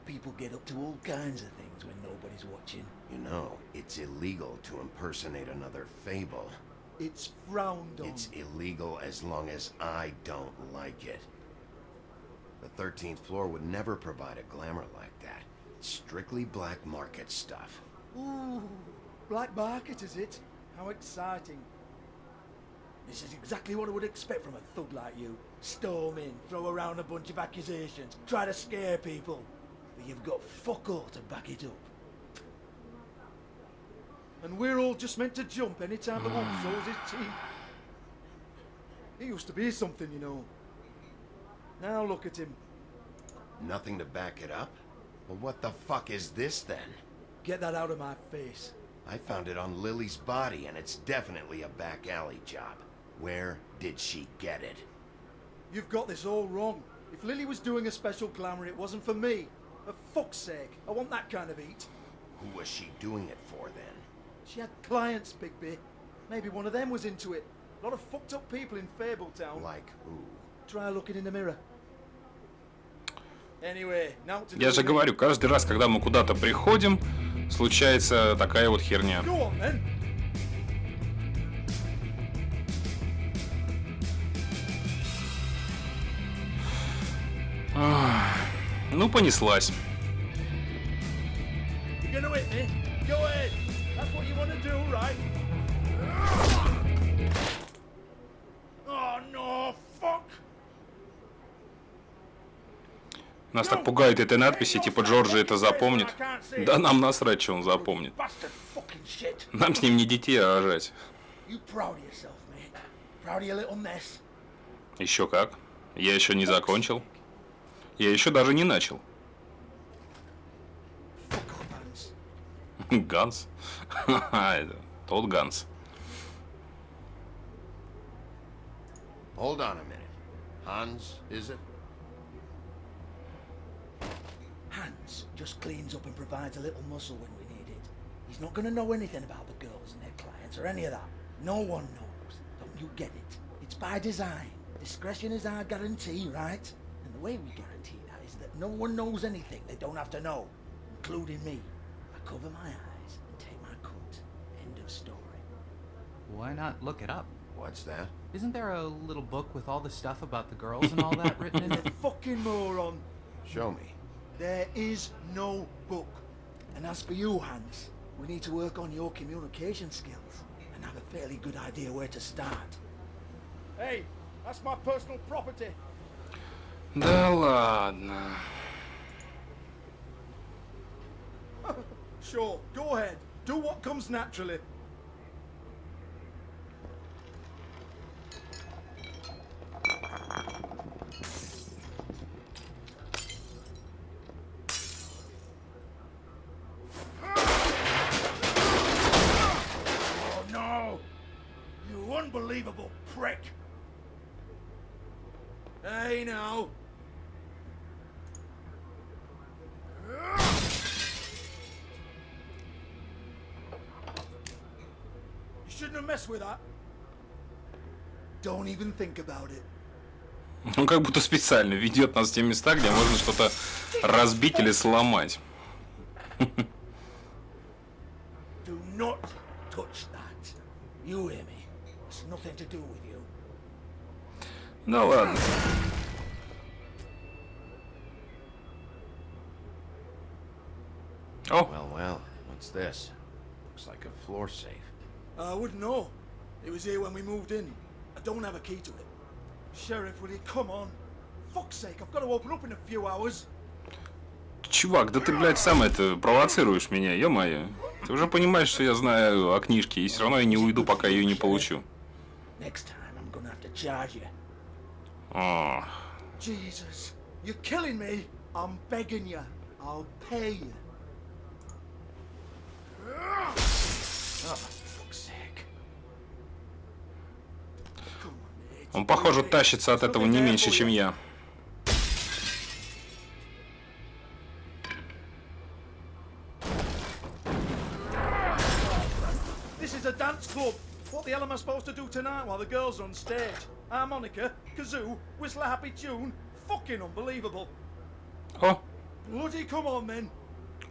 People get up to all kinds of things when nobody's watching. You know, it's illegal to impersonate another Fable. It's frowned on. It's illegal as long as I don't like it. The 13th floor would never provide a glamour like that. Strictly black market stuff. Ooh, black market is it? How exciting. This is exactly what I would expect from a thug like you. Storm in, throw around a bunch of accusations, try to scare people. But you've got fuck all to back it up. And we're all just meant to jump any time the wolf shows his teeth. He used to be something, you know. Now look at him. Nothing to back it up? Well, what the fuck is this then? Get that out of my face. I found it on Lily's body, and it's definitely a back alley job. Where did she get it? You've got this all wrong. If Lily was doing a special glamour, it wasn't for me. For fuck's sake, I want that kind of eat. Who was she doing it for, then? She had clients, Bigby. Maybe one of them was into it. A lot of fucked up people in Fabletown. Like who? Try looking in the mirror. Anyway, now to Я же говорю, каждый раз, когда мы куда-то приходим, случается такая вот херня. Go on, then. Ну, понеслась. You're gonna hit me? Go ahead. That's what you want to do, right? Oh no, fuck! Нас так пугают этой надписи, типа Джорджи это запомнит. Да нам насрать, что он запомнит. Нам с ним не детей рожать. Еще как. Я еще не закончил. Я еще даже не начал. Ганс? Это тот Ганс. Hold on a minute. Hans, is it? Hans just cleans up and provides a little muscle when we need it. He's not gonna know anything about the girls and their clients or any of that. No one knows. Don't you get it? It's by design. Discretion is our guarantee, right? And the way we guarantee that is that no one knows anything they don't have to know, including me. I cover my eyes and take my cut. End of story. Why not look it up? What's that? Isn't there a little book with all the stuff about the girls and all that written in it? Fucking moron. Show me. There is no book. And as for you, Hans, we need to work on your communication skills and have a fairly good idea where to start. Hey, that's my personal property. Да ладно. Sure, go ahead. Do what comes naturally. Oh no! You unbelievable prick! Hey now! You shouldn't have messed with that. Don't even think about it. Он как будто специально ведет нас в те места, где можно что-то разбить или сломать. Do not touch that. You hear me? It's nothing to do with you. Да ладно. Oh. Well, what's this? Looks like a floor safe. I wouldn't know. It was here when we moved in. I don't have a key to it. Sheriff, will you come on? Fuck's sake, I've got to open up in a few hours. Чувак, да ты, блядь, сам это провоцируешь меня, ё-моё. Ты уже понимаешь, что я знаю о книжке, и все равно я не уйду, пока ее не получу. О. Jesus, you're killing me. I'm begging you. I'll pay you. Oh, for fuck's sake. Он, похоже, тащится от этого не меньше, чем я. This is a dance club. What the hell am I supposed to do tonight while the girls are on stage? Harmonica, kazoo, whistle a happy tune. Fucking unbelievable. О. Bloody come on, then.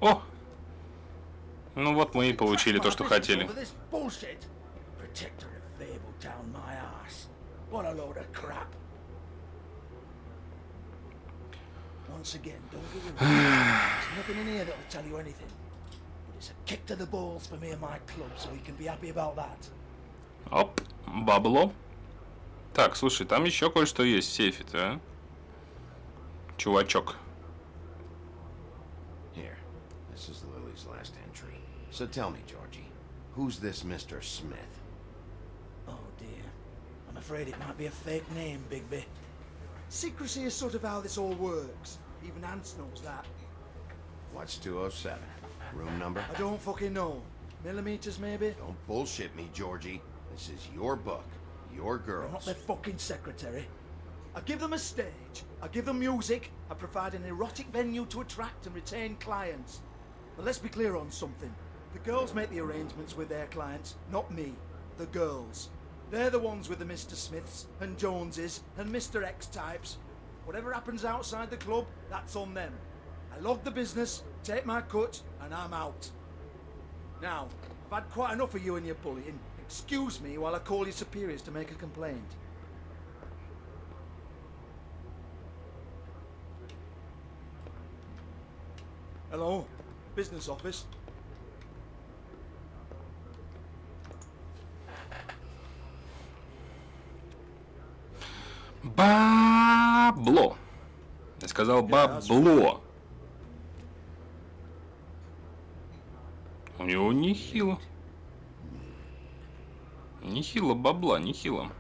О. Ну вот мы и получили то, что хотели. Protector of Fabletown, my ass. What a load of crap. Once again, don't give in. There's nothing in here that'll tell you anything. But it's a kick to the balls for me and my club, so we can be happy about that. Оп, бабло. Так, слушай, там еще кое-что есть в сейфе-то, а? Чувачок. Here, this is Lily's last entry. So tell me, Georgie, who's this Mr. Smith? Oh dear. I'm afraid it might be a fake name, Bigby. Secrecy is sort of how this all works. Even Hans knows that. What's 207? Room number? I don't fucking know. millimeters, maybe? Don't bullshit me, Georgie. This is your book, your girls. I'm not their fucking secretary. I give them a stage, I give them music, I provide an erotic venue to attract and retain clients. But let's be clear on something. The girls make the arrangements with their clients, not me. The girls. They're the ones with the Mr. Smiths and Joneses and Mr. X types. Whatever happens outside the club, that's on them. I log the business, take my cut, and I'm out. Now, I've had quite enough of you and your bullying. Excuse me while I call your superiors to make a complaint. Hello? Business office? Бабло. Я сказал бабло. У него нехило. Нехило бабла, нехило.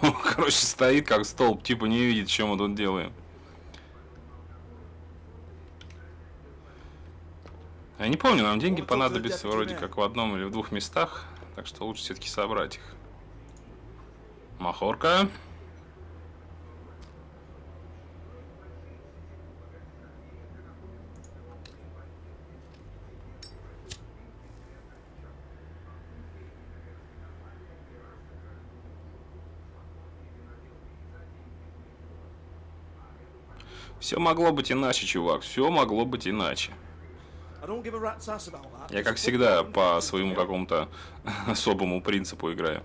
Он, короче, стоит как столб, типа не видит, что мы тут делаем. Я не помню, нам деньги понадобятся вроде как в одном или в двух местах, так что лучше все-таки собрать их. Махорка. Все могло быть иначе, чувак. Все могло быть иначе. Я, как всегда, по своему какому-то особому принципу играю.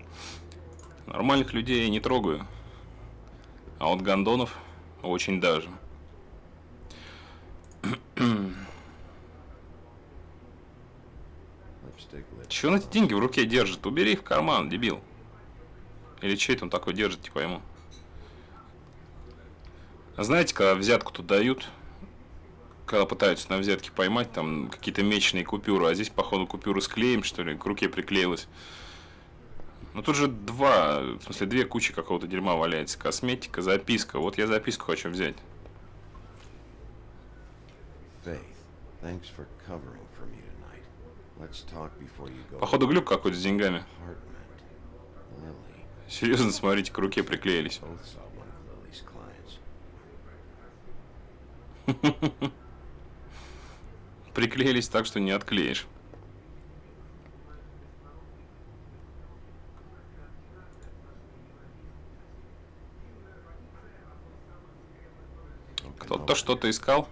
Нормальных людей я не трогаю. А вот гондонов очень даже. Чего он эти деньги в руке держит? Убери их в карман, дебил. Или что это он такой держит, не пойму. Знаете, когда взятку тут дают, когда пытаются на взятки поймать, там какие-то меченые купюры, а здесь, походу, купюры с клеем, что ли, к руке приклеилась. Ну тут же две кучи какого-то дерьма валяется. Косметика, записка. Вот я записку хочу взять. Походу, глюк какой-то с деньгами. Серьезно, смотрите, к руке приклеились. Приклеились так, что не отклеишь. Кто-то что-то искал.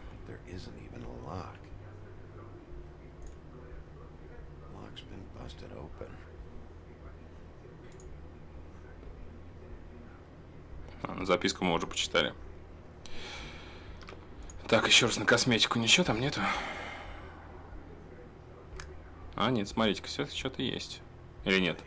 Записку мы уже почитали. Так, еще раз на косметику. Ничего там нету? А, нет, смотрите-ка, все-таки что-то есть. Или нет?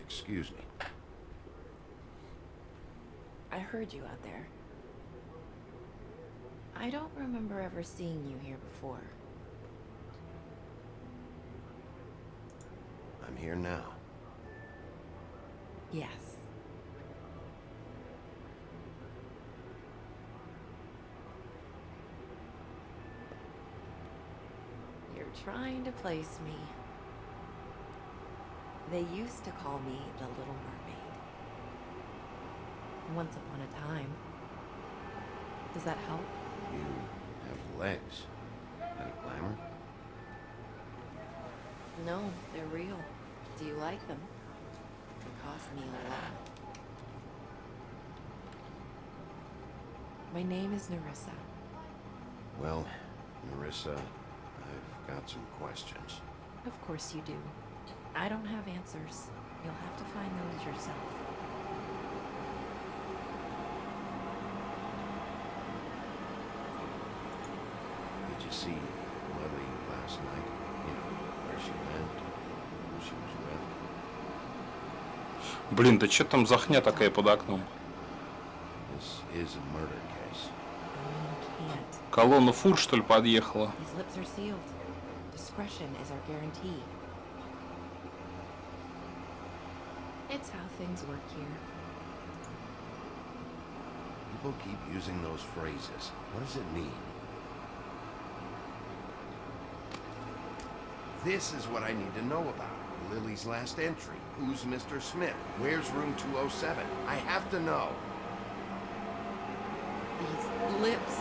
Excuse me. I heard you out there. I don't remember ever seeing you here before. I'm here now. Yes. You're trying to place me. They used to call me the Little Mermaid. Once upon a time. Does that help? You have legs. Any glamour? No, they're real. Do you like them? They cost me a lot. My name is Nerissa. Well, Nerissa, I've got some questions. Of course you do. I don't have answers. You'll have to find those yourself. Did you see Lily last night? You know, where she went, who she was with? Блин, да что там за хня такая под окном? This is a murder case. can't. Колонна фур, что ли, подъехала? His lips are sealed. Discretion is our guarantee. It's how things work here. People keep using those phrases. What does it mean? This is what I need to know about. Lily's last entry. Who's Mr. Smith? Where's room 207? I have to know. These lips.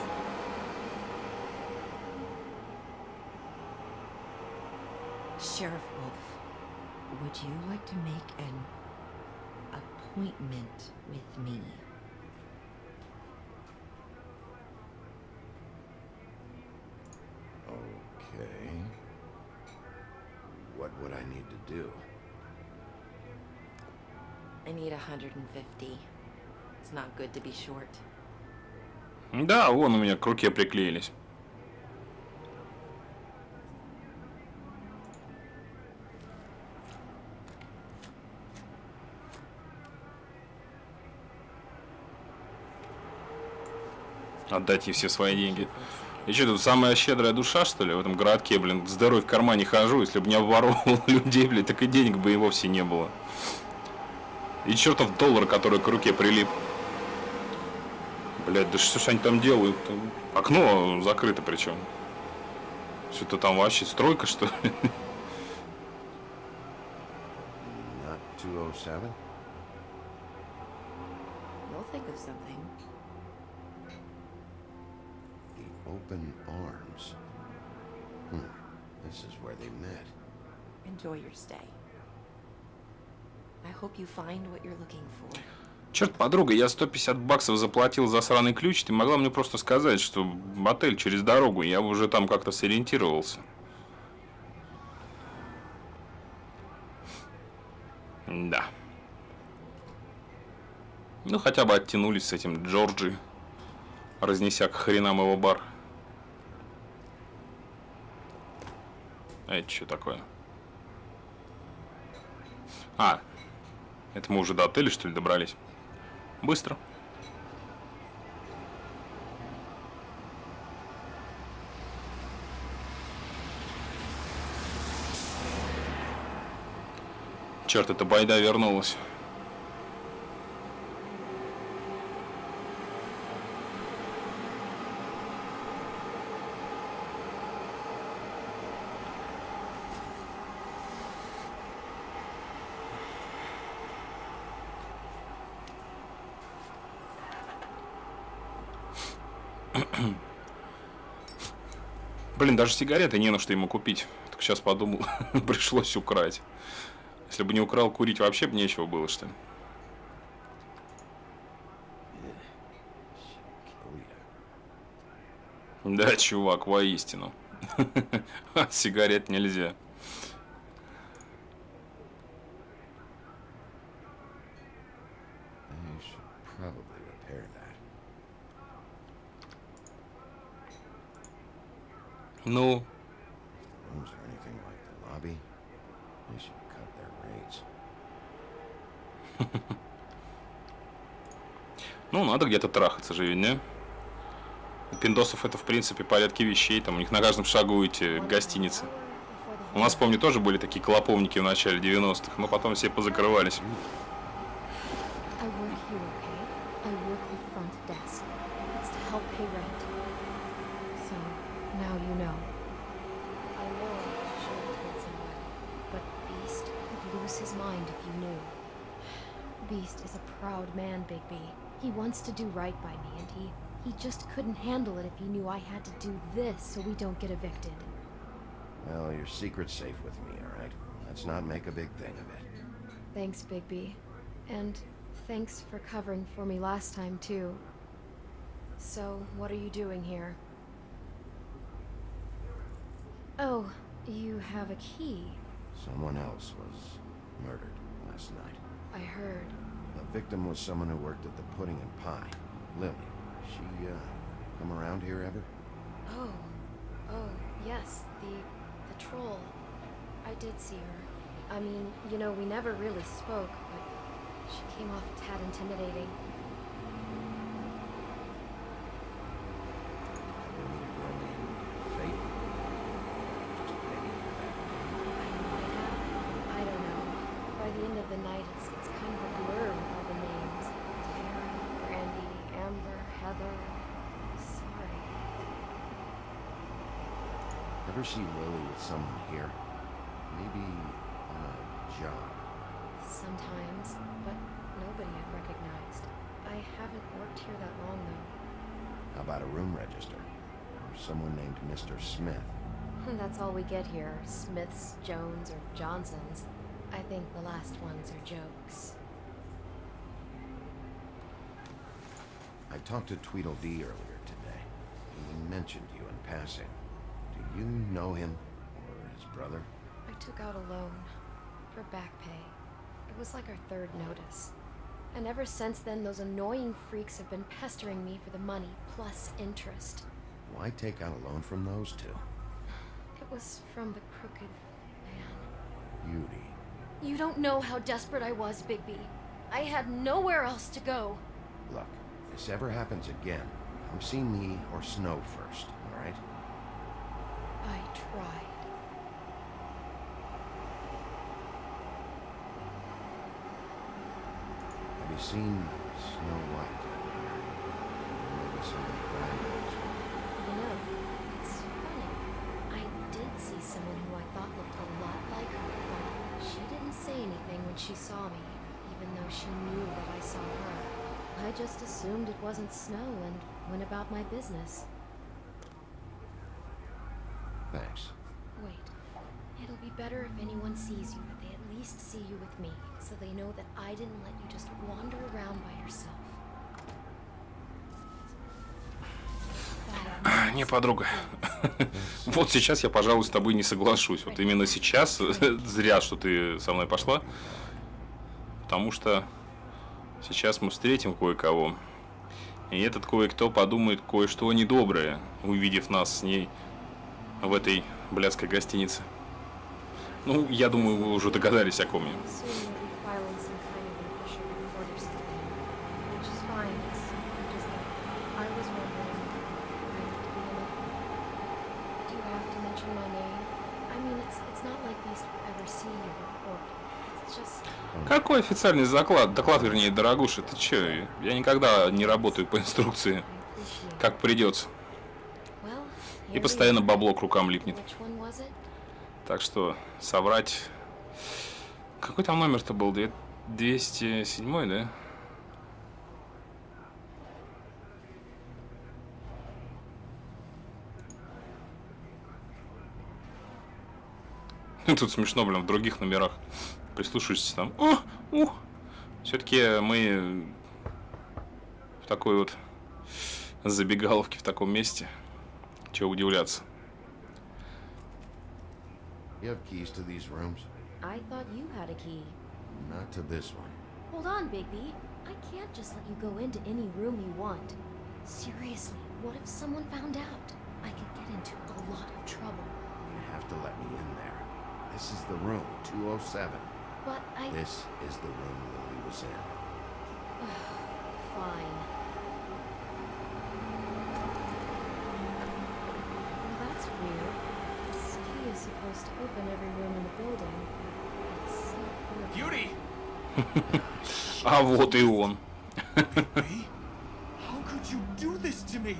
Sheriff Wolf, would you like to make an appointment with me? Okay. What would I need to do? I need 150. It's not good to be short. Да, вон у меня к руке приклеились. Отдать ей все свои деньги. И что, тут самая щедрая душа, что ли, в этом городке, блин, с дырой в кармане хожу, если бы не обворовывал людей, блин, так и денег бы и вовсе не было. И чертов доллар, который к руке прилип. Блядь, да что ж они там делают? Окно закрыто причем. Что-то там вообще стройка, что ли? Not 207? You'll think of something. Open arms. This is where they met. Enjoy your stay. I hope you find what you're looking for. Черт, подруга, я 150 баксов заплатил за сраный ключ. Ты могла мне просто сказать, что отель через дорогу. Я уже там как-то сориентировался. Да. Ну, хотя бы оттянулись с этим Джорджи, разнеся к хренам его бар. А это что такое? А, это мы уже до отеля, что ли, добрались? Быстро. Черт, эта байда вернулась. Блин, даже сигареты не на что ему купить. Только сейчас подумал, пришлось украть. Если бы не украл, курить вообще бы нечего было, что ли. Да, чувак, воистину. От сигарет нельзя. Ну. Ну, надо где-то трахаться же, ведь, не? У пиндосов это, в принципе, порядке вещей. Там у них на каждом шагу эти гостиницы. У нас, помню, тоже были такие клоповники в начале 90-х, но потом все позакрывались. His mind if you knew. Beast is a proud man, Bigby. He wants to do right by me, and he just couldn't handle it if he knew I had to do this so we don't get evicted. Well, your secret's safe with me, all right? Let's not make a big thing of it. Thanks, Bigby. And thanks for covering for me last time, too. So, what are you doing here? Oh, you have a key. Someone else was murdered last night. I heard. The victim was someone who worked at the Pudding and Pie. Lily. She, come around here ever? Oh, yes, the troll. I did see her. I mean, you know, we never really spoke, but she came off a tad intimidating. Ever see Lily with someone here? Maybe on a job. Sometimes, but nobody I've recognized. I haven't worked here that long, though. How about a room register? Or someone named Mr. Smith? That's all we get here. Smiths, Jones, or Johnsons. I think the last ones are jokes. I talked to Tweedledee earlier today. He mentioned you in passing. Do you know him? Or his brother? I took out a loan. For back pay. It was like our third notice. And ever since then, those annoying freaks have been pestering me for the money, plus interest. Why take out a loan from those two? It was from the crooked man. Beauty. You don't know how desperate I was, Bigby. I had nowhere else to go. Look, if this ever happens again, come see me or Snow first, all right? I tried. Have you seen Snow White down here? Maybe some of the grandmas. You know, it's funny. I did see someone who I thought looked a lot like her, but she didn't say anything when she saw me, even though she knew that I saw her. I just assumed it wasn't Snow and went about my business. Thanks. Wait. It'll be better if anyone sees you, that they at least see you with me, so they know that I didn't let you just wander around by yourself. Не, подруга. Вот сейчас я, пожалуй, с тобой не соглашусь. Вот именно сейчас зря, что ты со мной пошла. Потому что сейчас мы встретим кое-кого. И этот кое-кто подумает кое-что недоброе, увидев нас с ней в этой блядской гостинице. Ну, я думаю, вы уже догадались, о ком я. Какой официальный доклад, вернее, дорогуша, ты чё? Я никогда не работаю по инструкции, как придется. И постоянно бабло к рукам липнет. Так что соврать... Какой там номер-то был? 207, да? Тут смешно, блин, в других номерах. Прислушиваешься там. Все-таки мы в такой вот забегаловке, в таком месте. Чего удивляться. You have keys to these rooms? I thought you had a key. Not to this one. Hold on, Bigby. I can't just let you go into any room you want. Seriously, what if someone found out? I could get into a lot of trouble. You have to let me in there. This is the room, 207. But This is the room Lily was in. Fine. Well, that's weird. This key is supposed to open every room in the building. It's so weird. Beauty! А вот и он. How could you do this to me?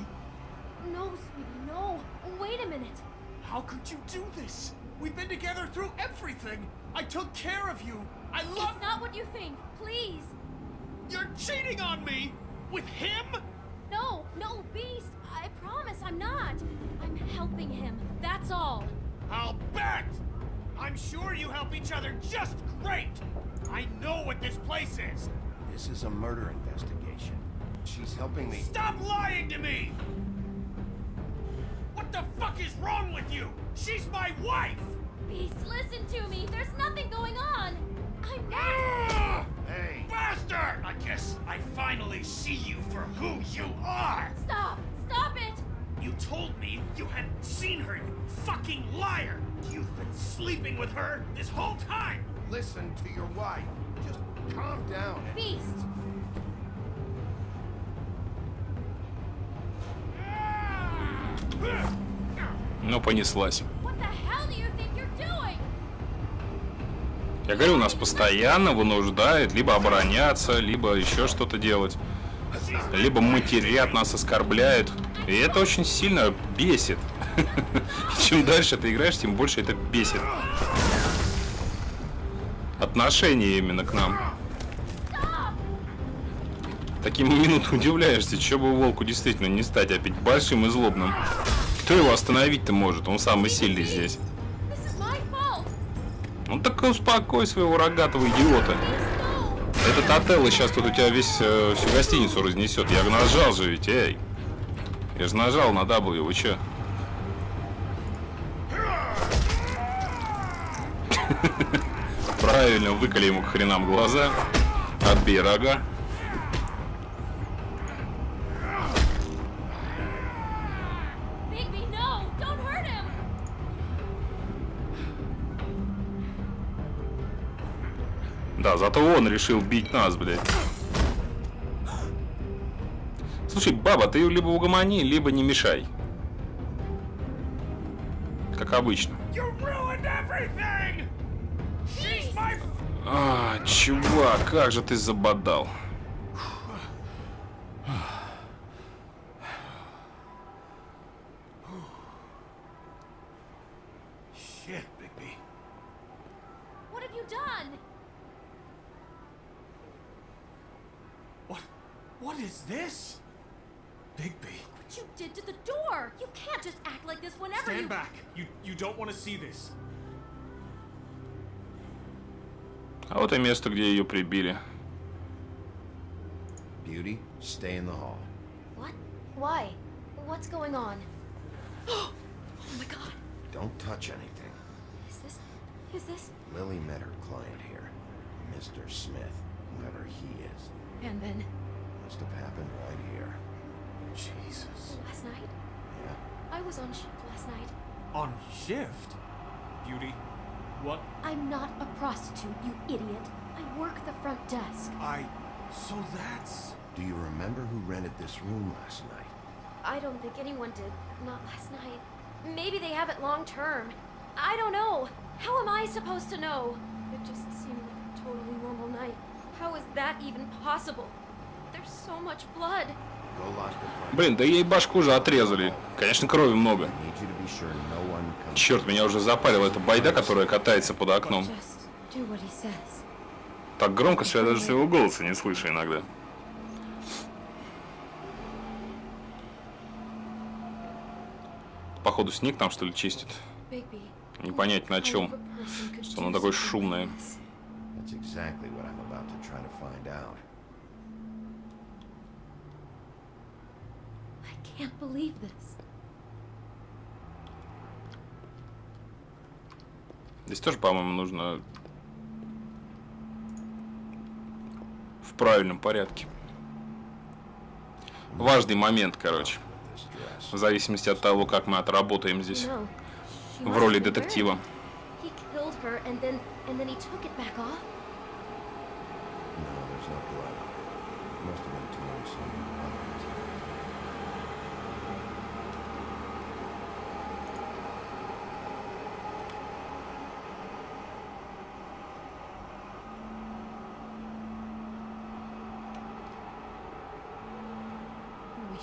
No, sweetie, no. Wait a minute. How could you do this? We've been together through everything. I took care of you. I love... It's not what you think. Please. You're cheating on me? With him? No, Beast. I promise I'm not. I'm helping him. That's all. I'll bet! I'm sure you help each other just great. I know what this place is. This is a murder investigation. She's helping me. Stop lying to me! What the fuck is wrong with you? She's my wife! Beast, listen to me. There's nothing going on. I'm not... Ah! Hey! Bastard! I guess I finally see you for who you are! Stop! Stop it! You told me you had seen her, you fucking liar! You've been sleeping with her this whole time! Listen to your wife. Just calm down. Beast! Ну, понеслась. What the hell do you think you're doing? Я говорю, нас постоянно вынуждают либо обороняться, либо еще что-то делать. Либо матерят, нас оскорбляют. И это очень сильно бесит. Чем дальше ты играешь, тем больше это бесит. Отношение именно к нам. Таким минут удивляешься, что бы волку действительно не стать опять большим и злобным. Кто его остановить-то может? Он самый сильный здесь. Ну так успокой своего рогатого идиота. Этот отель сейчас тут у тебя всю гостиницу разнесет. Я нажал же ведь, эй. Я же нажал на W, вы чё? Правильно, выколи ему к хренам глаза. Отбей рога. Да, зато он решил бить нас, блядь. Слушай, баба, ты либо угомони, либо не мешай. Как обычно. А, чувак, как же ты забодал. Shit, Bigby. What have you done? What is this? Bigby. What you did to the door! You can't just act like this whenever Stand back. You don't want to see this. А вот и место, где ее прибили. Beauty, stay in the hall. What? Why? What's going on? Oh my god. Don't touch anything. Is this? Lily met her client here, Mr. Smith, whoever he is. And then? Must have happened right here. Jesus. Last night? Yeah. I was on shift last night. On shift? Beauty, what? I'm not a prostitute, you idiot. I work the front desk. So that's... Do you remember who rented this room last night? I don't think anyone did. Not last night. Maybe they have it long term. I don't know. How am I supposed to know? It just seemed like a totally normal night. How is that even possible? There's so much blood. Блин, да ей башку уже отрезали. Конечно, крови много. Черт, меня уже запарила эта байда, которая катается под окном. Так громко, что я даже своего голоса не слышу иногда. Походу снег там, что ли, чистит. Не понять на чем. Что оно такое шумное. Can't believe this. Здесь тоже, по-моему, нужно в правильном порядке. Важный момент, короче. В зависимости от того, как мы отработаем здесь в роли детектива.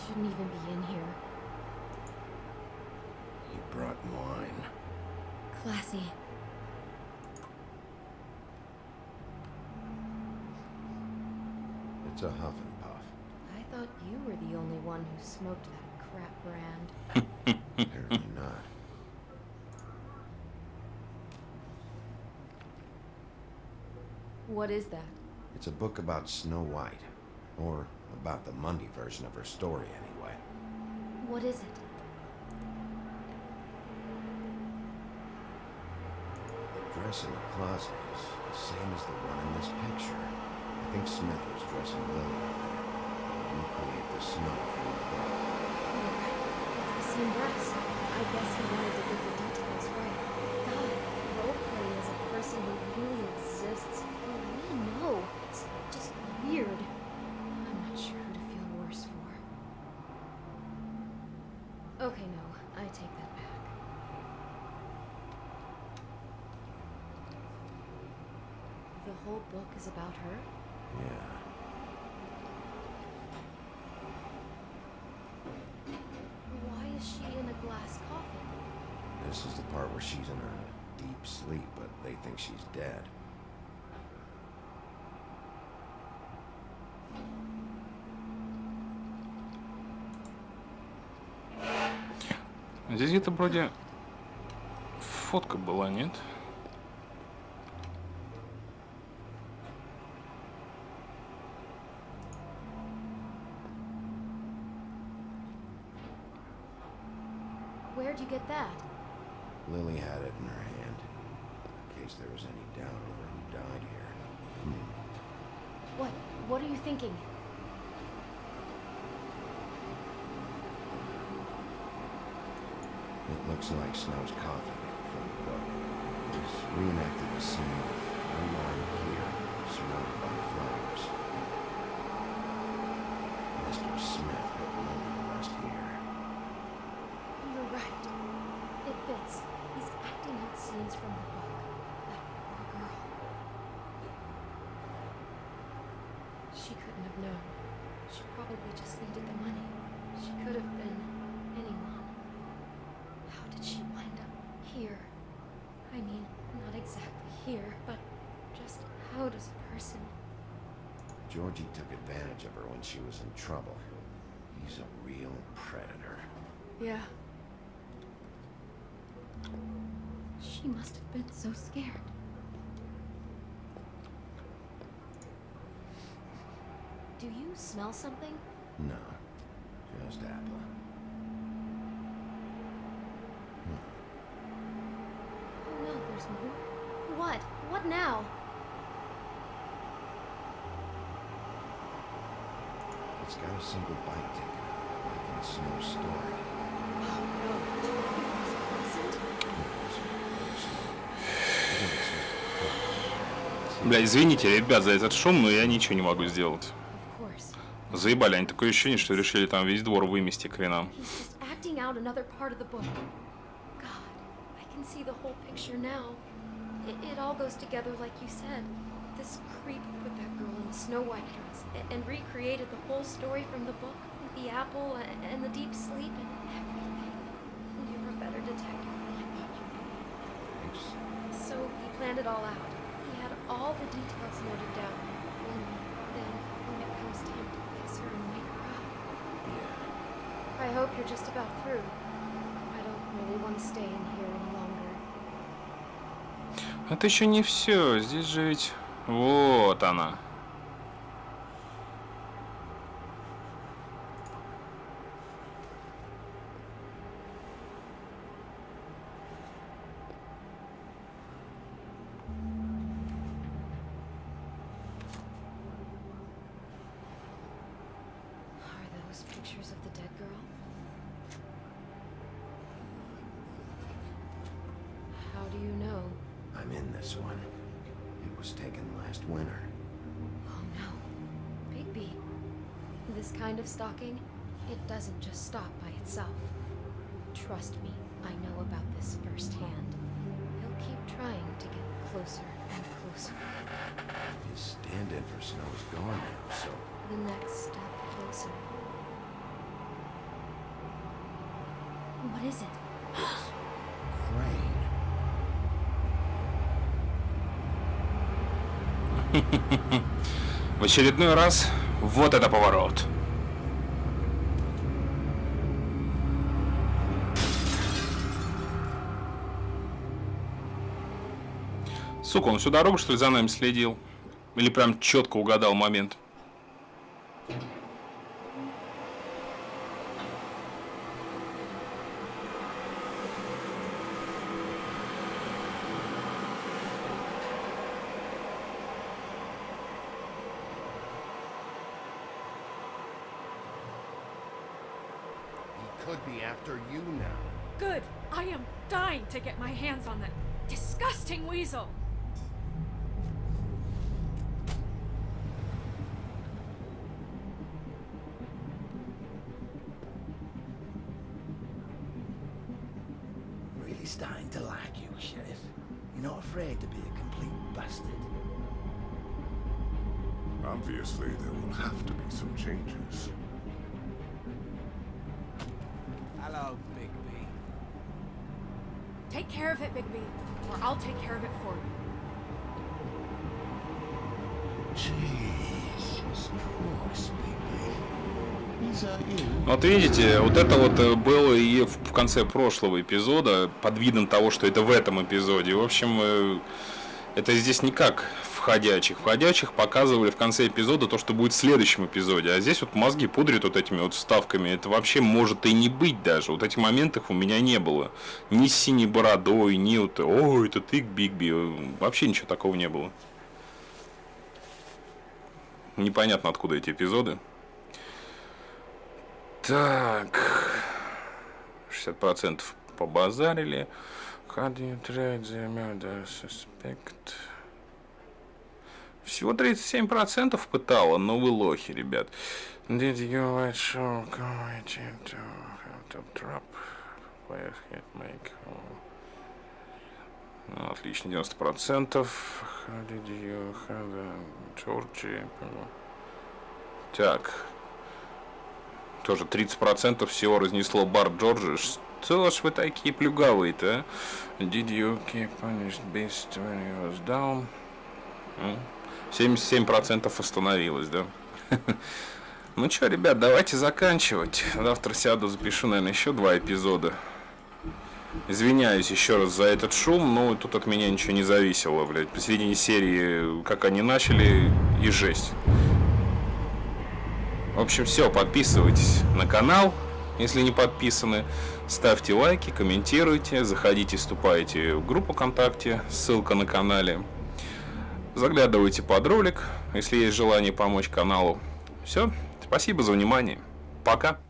Shouldn't even be in here. He brought wine. Classy. It's a huff and puff. I thought you were the only one who smoked that crap brand. Apparently not. What is that? It's a book about Snow White. Or about the Monday version of her story, anyway. What is it? The dress in the closet is the same as the one in this picture. I think Smith was dressing Lily up in it. Recreate the snow from the book. It's the same dress. I guess he wanted to get the details right. God, role-playing as a person who really exists. We know. It's just weird. Sure who to feel worse for. Okay, no, I take that back. The whole book is about her? Yeah. This is the part where she's in a deep sleep, but they think she's dead. Здесь где-то вроде фотка была, нет? Where'd you get that? Lily had it in her hand, in case there was any doubt over who died here. What are you thinking? It looks like Snow's coffin from the book. He's reenacted the scene with no one here, surrounded by flowers. Mr. Smith put Lily to rest here. You're right. It fits. He's acting out scenes from the book. That poor girl. She couldn't have known. She probably just needed the money. She could have been anyone. How did she wind up here? I mean, not exactly here, but just how does a person... Georgie took advantage of her when she was in trouble. He's a real predator. Yeah. She must have been so scared. Do you smell something? No, just apple. Oh no, there's more. What? What now? It's got a single bite taken out, like in Snow's story. Oh no. Бля, извините, ребят, за этот шум, но я ничего не могу сделать. Заебали, они такое ощущение, что решили там весь двор вымести к хренам. Acting out another part of the book. God, I can see the whole picture now. It all goes together like you said. This creep put that girl in the Snow White dress and recreated the whole story from the book with the apple and the deep sleep and everything. You're a better detective than I thought you'd be. Thanks. So he planned it all out. He had all the details noted down. And then, when it comes time to kiss her and wake her up. Yeah. I hope you're just about through. I don't really want to stay in here any longer. Это еще не все. Здесь же ведь... Вот она. Pictures of the dead girl? How do you know? I'm in this one. It was taken last winter. Oh no. Bigby. This kind of stalking, it doesn't just stop by itself. Trust me, I know about this firsthand. He'll keep trying to get closer and closer. His stand-in for Snow is gone now, so... The next step closer. What is it? It's Crane. В очередной раз вот это поворот. Сука, он всю дорогу, что ли, за нами следил? Или прям четко угадал момент? Could be after you now. Good. I am dying to get my hands on that disgusting weasel. Really starting to like you, Sheriff. You're not afraid to be a complete bastard. Obviously, there will have to be some changes. Hello, Bigby. Take care of it, Bigby, or I'll take care of it for you. Jesus Christ, baby. Is that you? Вот видите, вот это вот было и в конце прошлого эпизода, под видом того, что это в этом эпизоде. В общем, это здесь не как в «Ходячих». В «Ходячих» показывали в конце эпизода то, что будет в следующем эпизоде. А здесь вот мозги пудрят вот этими вот вставками. Это вообще может и не быть даже. Вот этих моментов у меня не было. Ни с синей бородой, ни вот «О, это ты, Бигби». Вообще ничего такого не было. Непонятно, откуда эти эпизоды. Так. 60% побазарили. How do you trade the murder suspect? Всего 37% пытало, но вы лохи, ребят. Did you let show community to have to drop? Where hit make? Ну, отлично, 90%. How did you have Georgie? Так. Тоже 30% всего разнесло бар Джорджи. Что ж вы такие плюгавые-то, а? Did you keep punished beast when he was down? 77% остановилось, да? Ну что, ребят, давайте заканчивать. Завтра сяду, запишу, наверное, еще 2 эпизода. Извиняюсь еще раз за этот шум, но тут от меня ничего не зависело, блядь. Посередине серии, как они начали, и жесть. В общем, все, подписывайтесь на канал, если не подписаны. Ставьте лайки, комментируйте, заходите, вступайте в группу ВКонтакте, ссылка на канале. Заглядывайте под ролик, если есть желание помочь каналу. Все, спасибо за внимание. Пока.